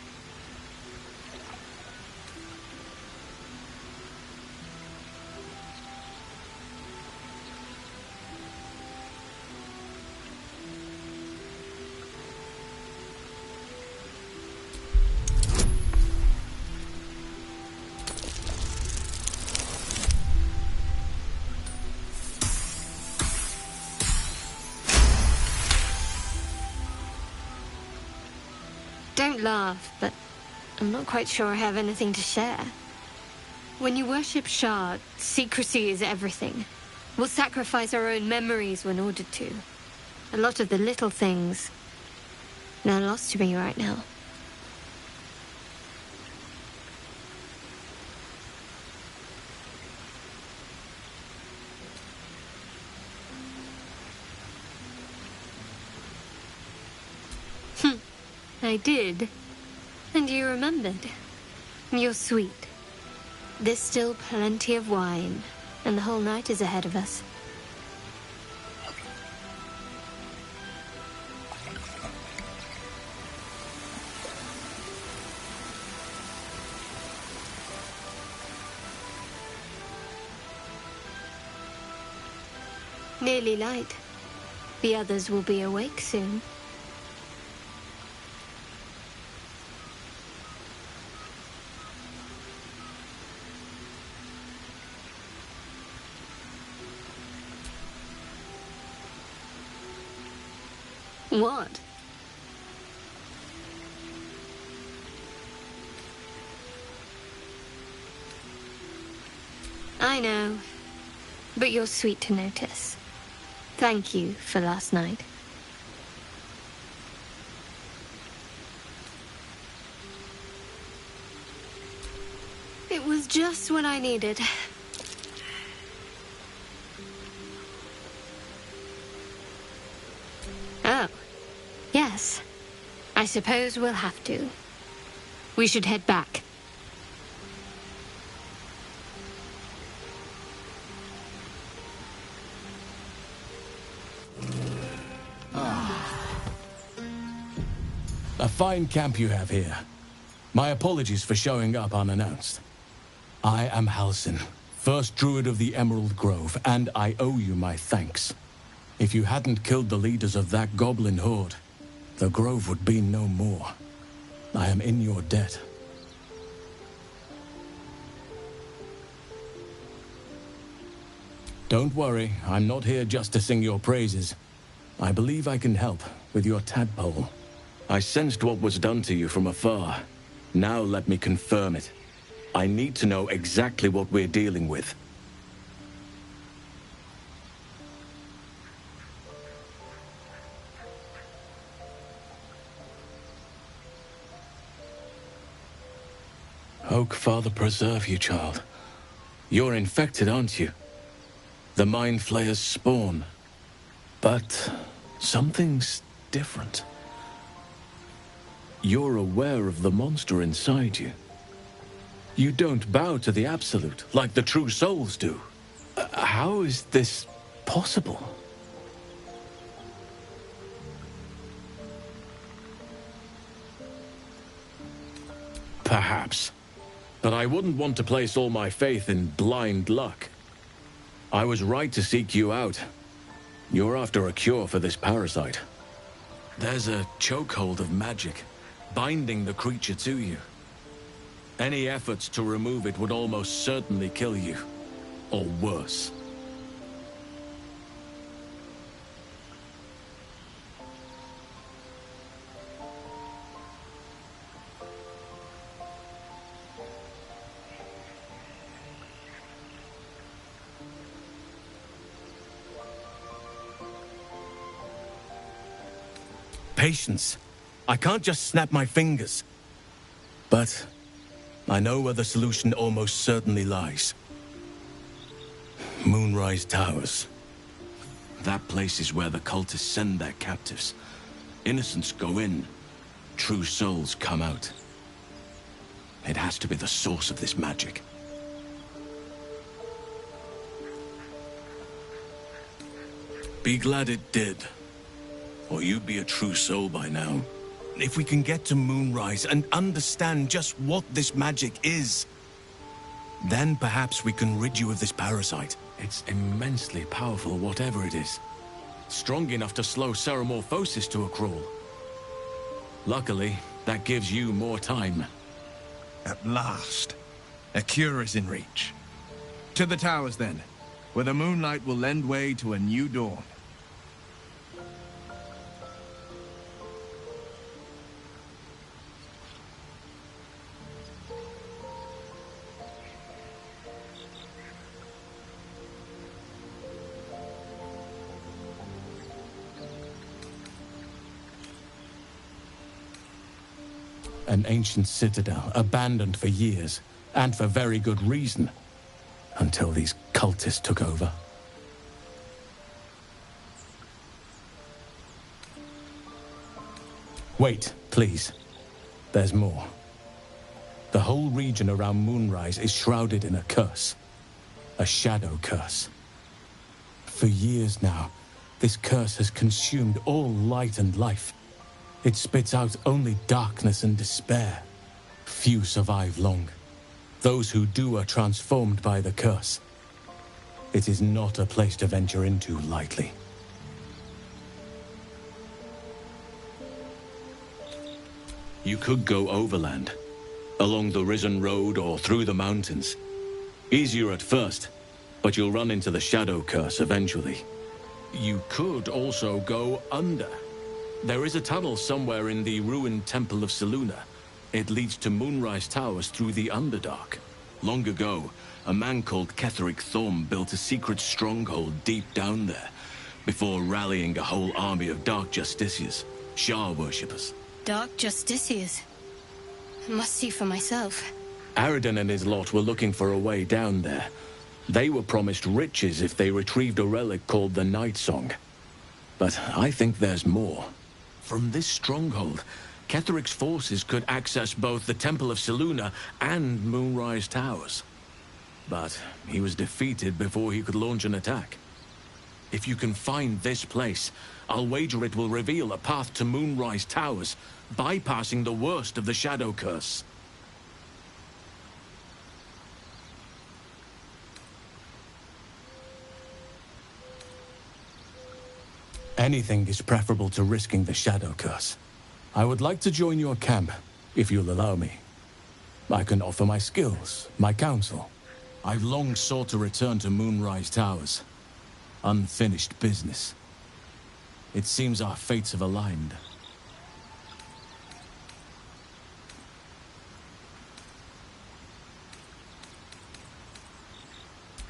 Don't laugh, but I'm not quite sure I have anything to share. When you worship Shard, secrecy is everything. We'll sacrifice our own memories when ordered to. A lot of the little things, they're lost to me right now. I did. And you remembered. You're sweet. There's still plenty of wine, and the whole night is ahead of us. Nearly light. The others will be awake soon. What? I know, but you're sweet to notice. Thank you for last night. It was just what I needed. Oh, yes. I suppose we'll have to. We should head back. A fine camp you have here. My apologies for showing up unannounced. I am Halsin, first druid of the Emerald Grove, and I owe you my thanks. If you hadn't killed the leaders of that goblin horde, the grove would be no more. I am in your debt. Don't worry, I'm not here just to sing your praises. I believe I can help with your tadpole. I sensed what was done to you from afar. Now let me confirm it. I need to know exactly what we're dealing with. Oak Father preserve you, child. You're infected, aren't you? The Mind Flayer's spawn. But something's different. You're aware of the monster inside you. You don't bow to the Absolute like the true souls do. How is this possible? Perhaps. But I wouldn't want to place all my faith in blind luck. I was right to seek you out. You're after a cure for this parasite. There's a chokehold of magic, binding the creature to you. Any efforts to remove it would almost certainly kill you. Or worse. Patience. I can't just snap my fingers. But I know where the solution almost certainly lies. Moonrise Towers. That place is where the cultists send their captives. Innocents go in, true souls come out. It has to be the source of this magic. Be glad it did. Or you'd be a true soul by now. If we can get to Moonrise and understand just what this magic is, then perhaps we can rid you of this parasite. It's immensely powerful, whatever it is. Strong enough to slow Ceramorphosis to a crawl. Luckily, that gives you more time. At last, a cure is in reach. To the towers, then, where the moonlight will lend way to a new dawn. An ancient citadel, abandoned for years, and for very good reason, until these cultists took over. Wait, please. There's more. The whole region around Moonrise is shrouded in a curse. A shadow curse. For years now, this curse has consumed all light and life. It spits out only darkness and despair. Few survive long. Those who do are transformed by the curse. It is not a place to venture into lightly. You could go overland, along the Risen Road or through the mountains. Easier at first, but you'll run into the Shadow Curse eventually. You could also go under. There is a tunnel somewhere in the ruined Temple of Selûne. It leads to Moonrise Towers through the Underdark. Long ago, a man called Ketheric Thorm built a secret stronghold deep down there, before rallying a whole army of Dark Justiciars, Shah worshippers. Dark Justiciars. I must see for myself. Aradin and his lot were looking for a way down there. They were promised riches if they retrieved a relic called the Night Song. But I think there's more. From this stronghold, Ketheric's forces could access both the Temple of Selûne and Moonrise Towers. But he was defeated before he could launch an attack. If you can find this place, I'll wager it will reveal a path to Moonrise Towers, bypassing the worst of the Shadow Curse. Anything is preferable to risking the Shadow Curse. I would like to join your camp, if you'll allow me. I can offer my skills, my counsel. I've long sought to return to Moonrise Towers. Unfinished business. It seems our fates have aligned.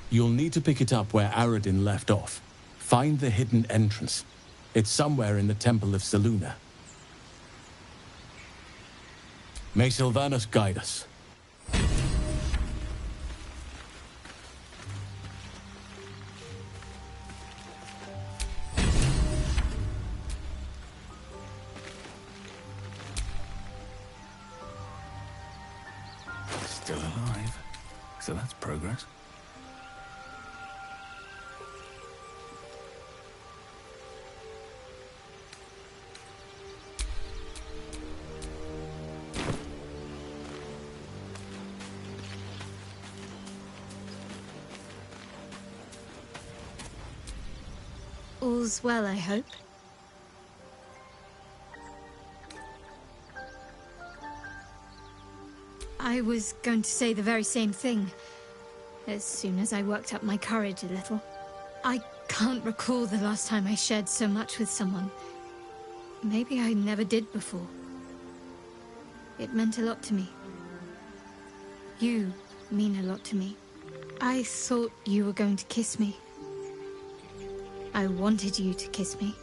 You'll need to pick it up where Aradin left off. Find the hidden entrance. It's somewhere in the Temple of Selûne. May Sylvanas guide us. Still alive. So that's progress. All's well, I hope. I was going to say the very same thing, as soon as I worked up my courage a little. I can't recall the last time I shared so much with someone. Maybe I never did before. It meant a lot to me. You mean a lot to me. I thought you were going to kiss me. I wanted you to kiss me.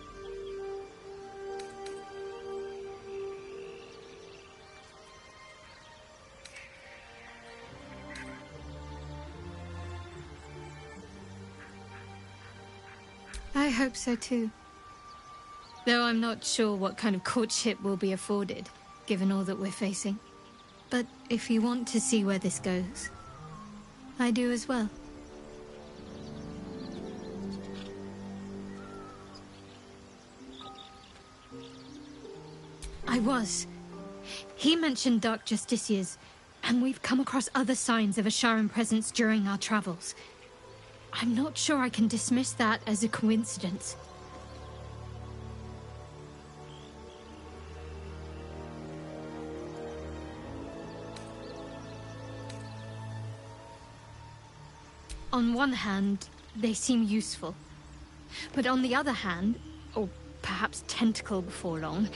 I hope so too. Though I'm not sure what kind of courtship will be afforded, given all that we're facing. But if you want to see where this goes, I do as well. I was. He mentioned Dark Justiciars, and we've come across other signs of a Sharan presence during our travels. I'm not sure I can dismiss that as a coincidence. On one hand, they seem useful. But on the other hand, or perhaps tentacle before long,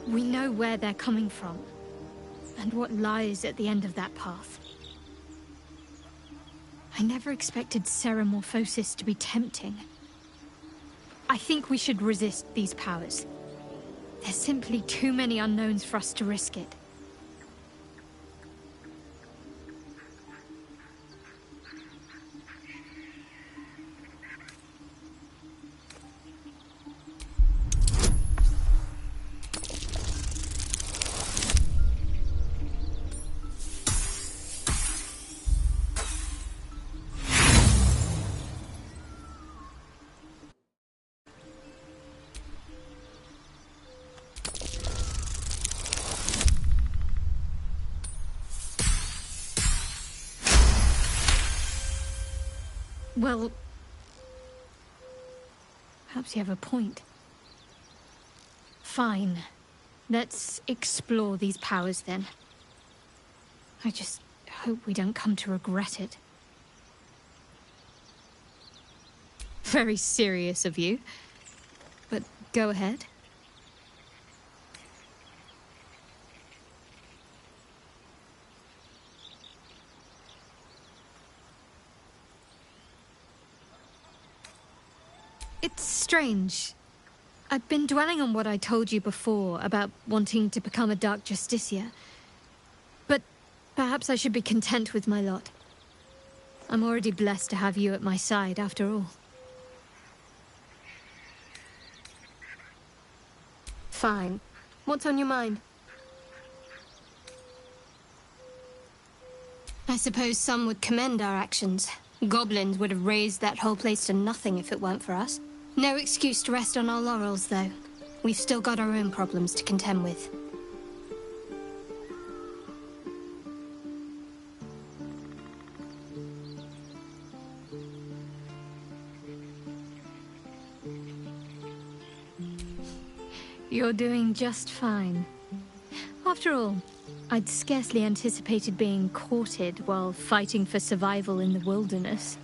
we know where they're coming from, and what lies at the end of that path. I never expected Ceramorphosis to be tempting. I think we should resist these powers. There's simply too many unknowns for us to risk it. Well, perhaps you have a point. Fine. Let's explore these powers then. I just hope we don't come to regret it. Very serious of you. But go ahead. It's strange. I've been dwelling on what I told you before about wanting to become a Dark Justiciar. But perhaps I should be content with my lot. I'm already blessed to have you at my side, after all. Fine. What's on your mind? I suppose some would commend our actions. Goblins would have razed that whole place to nothing if it weren't for us. No excuse to rest on our laurels, though. We've still got our own problems to contend with. You're doing just fine. After all, I'd scarcely anticipated being courted while fighting for survival in the wilderness.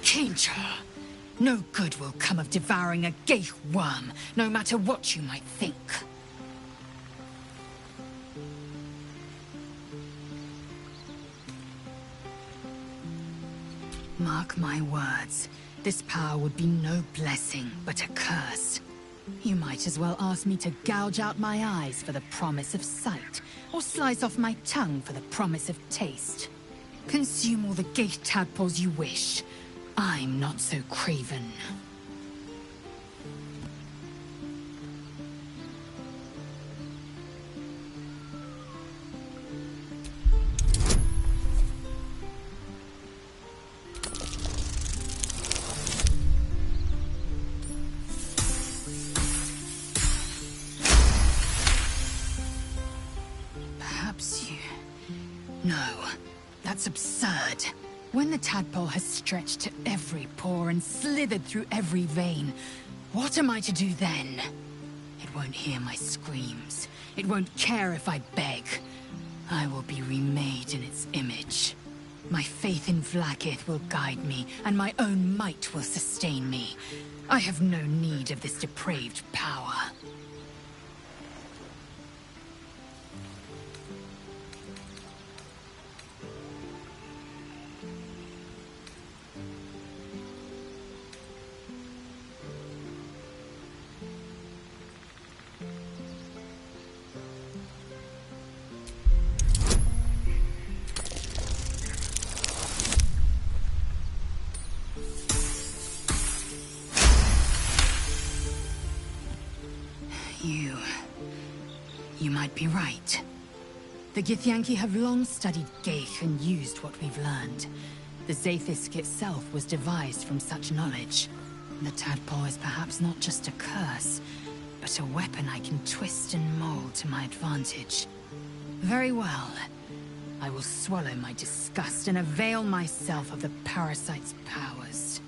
Danger! No good will come of devouring a ghaik worm, no matter what you might think. Mark my words, this power would be no blessing, but a curse. You might as well ask me to gouge out my eyes for the promise of sight, or slice off my tongue for the promise of taste. Consume all the ghaik tadpoles you wish. I'm not so craven. Perhaps you... No, that's absurd. When the tadpole has stretched to every pore and slithered through every vein, what am I to do then? It won't hear my screams. It won't care if I beg. I will be remade in its image. My faith in Vlaakith will guide me, and my own might will sustain me. I have no need of this depraved power. You might be right. The Githyanki have long studied ghaik and used what we've learned. The Zaith'isk itself was devised from such knowledge. The tadpole is perhaps not just a curse, but a weapon I can twist and mold to my advantage. Very well. I will swallow my disgust and avail myself of the parasite's powers.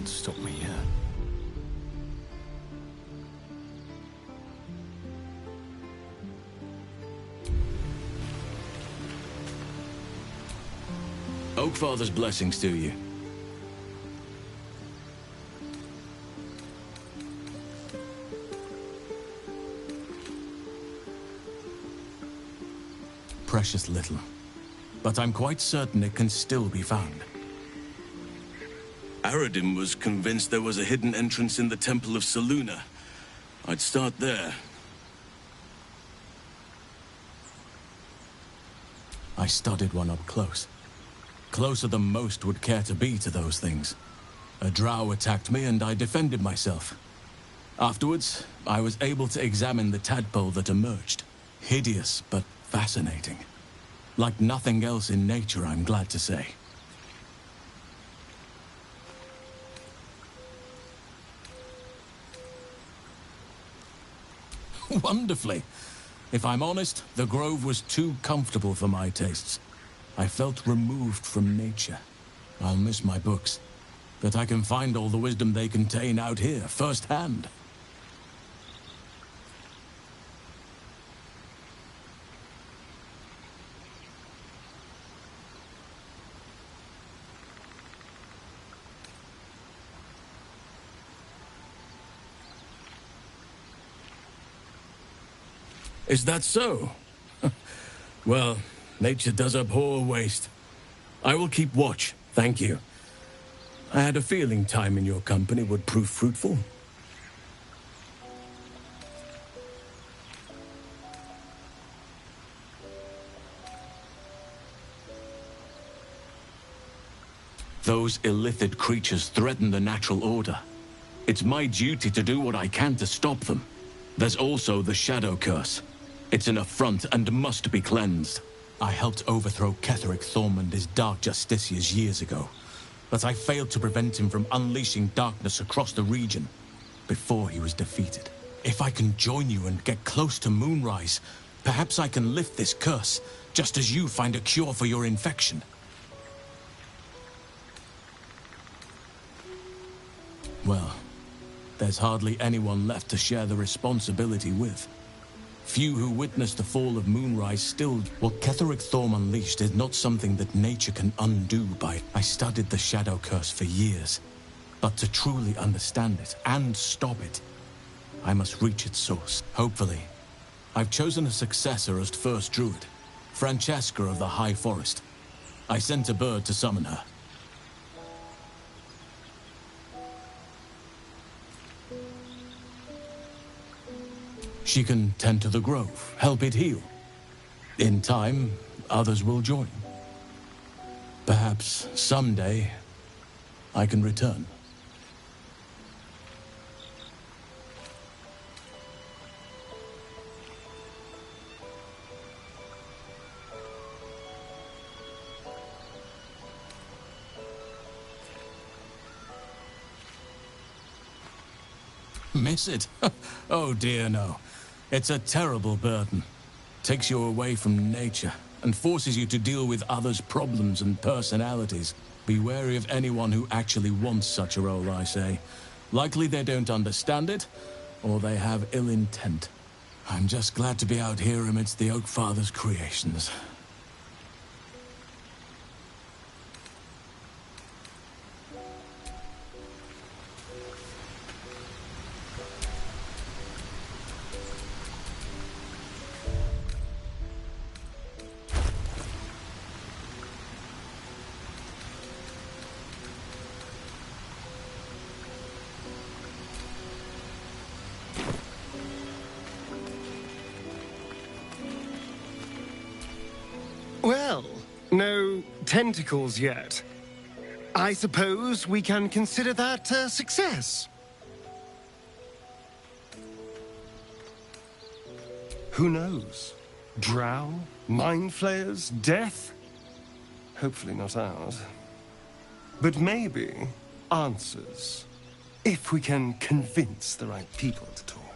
Stop me here. Oakfather's blessings to you. Precious little, but I'm quite certain it can still be found. Aradim was convinced there was a hidden entrance in the Temple of Selûne. I'd start there. I studied one up close. Closer than most would care to be to those things. A drow attacked me and I defended myself. Afterwards, I was able to examine the tadpole that emerged. Hideous, but fascinating. Like nothing else in nature, I'm glad to say. Wonderfully. If I'm honest, the grove was too comfortable for my tastes. I felt removed from nature. I'll miss my books. that I can find all the wisdom they contain out here, firsthand. Is that so? Well, nature does abhor waste. I will keep watch, thank you. I had a feeling time in your company would prove fruitful. Those illithid creatures threaten the natural order. It's my duty to do what I can to stop them. There's also the Shadow Curse. It's an affront and must be cleansed. I helped overthrow Ketheric Thorm and his Dark Justiciars years ago, but I failed to prevent him from unleashing darkness across the region before he was defeated. If I can join you and get close to Moonrise, perhaps I can lift this curse, just as you find a cure for your infection. Well, there's hardly anyone left to share the responsibility with. Few who witnessed the fall of Moonrise still... What Ketheric Thorm unleashed is not something that nature can undo by... I studied the Shadow Curse for years, but to truly understand it and stop it, I must reach its source. Hopefully, I've chosen a successor as First Druid, Francesca of the High Forest. I sent a bird to summon her. She can tend to the grove, help it heal. In time, others will join. Perhaps someday, I can return. Miss it? Oh dear, no. It's a terrible burden. Takes you away from nature and forces you to deal with others' problems and personalities. Be wary of anyone who actually wants such a role, I say. Likely they don't understand it, or they have ill intent. I'm just glad to be out here amidst the Oak Father's creations. Well, no tentacles yet. I suppose we can consider that a success. Who knows? Drow? Mind flayers? Death? Hopefully not ours. But maybe answers, if we can convince the right people to talk.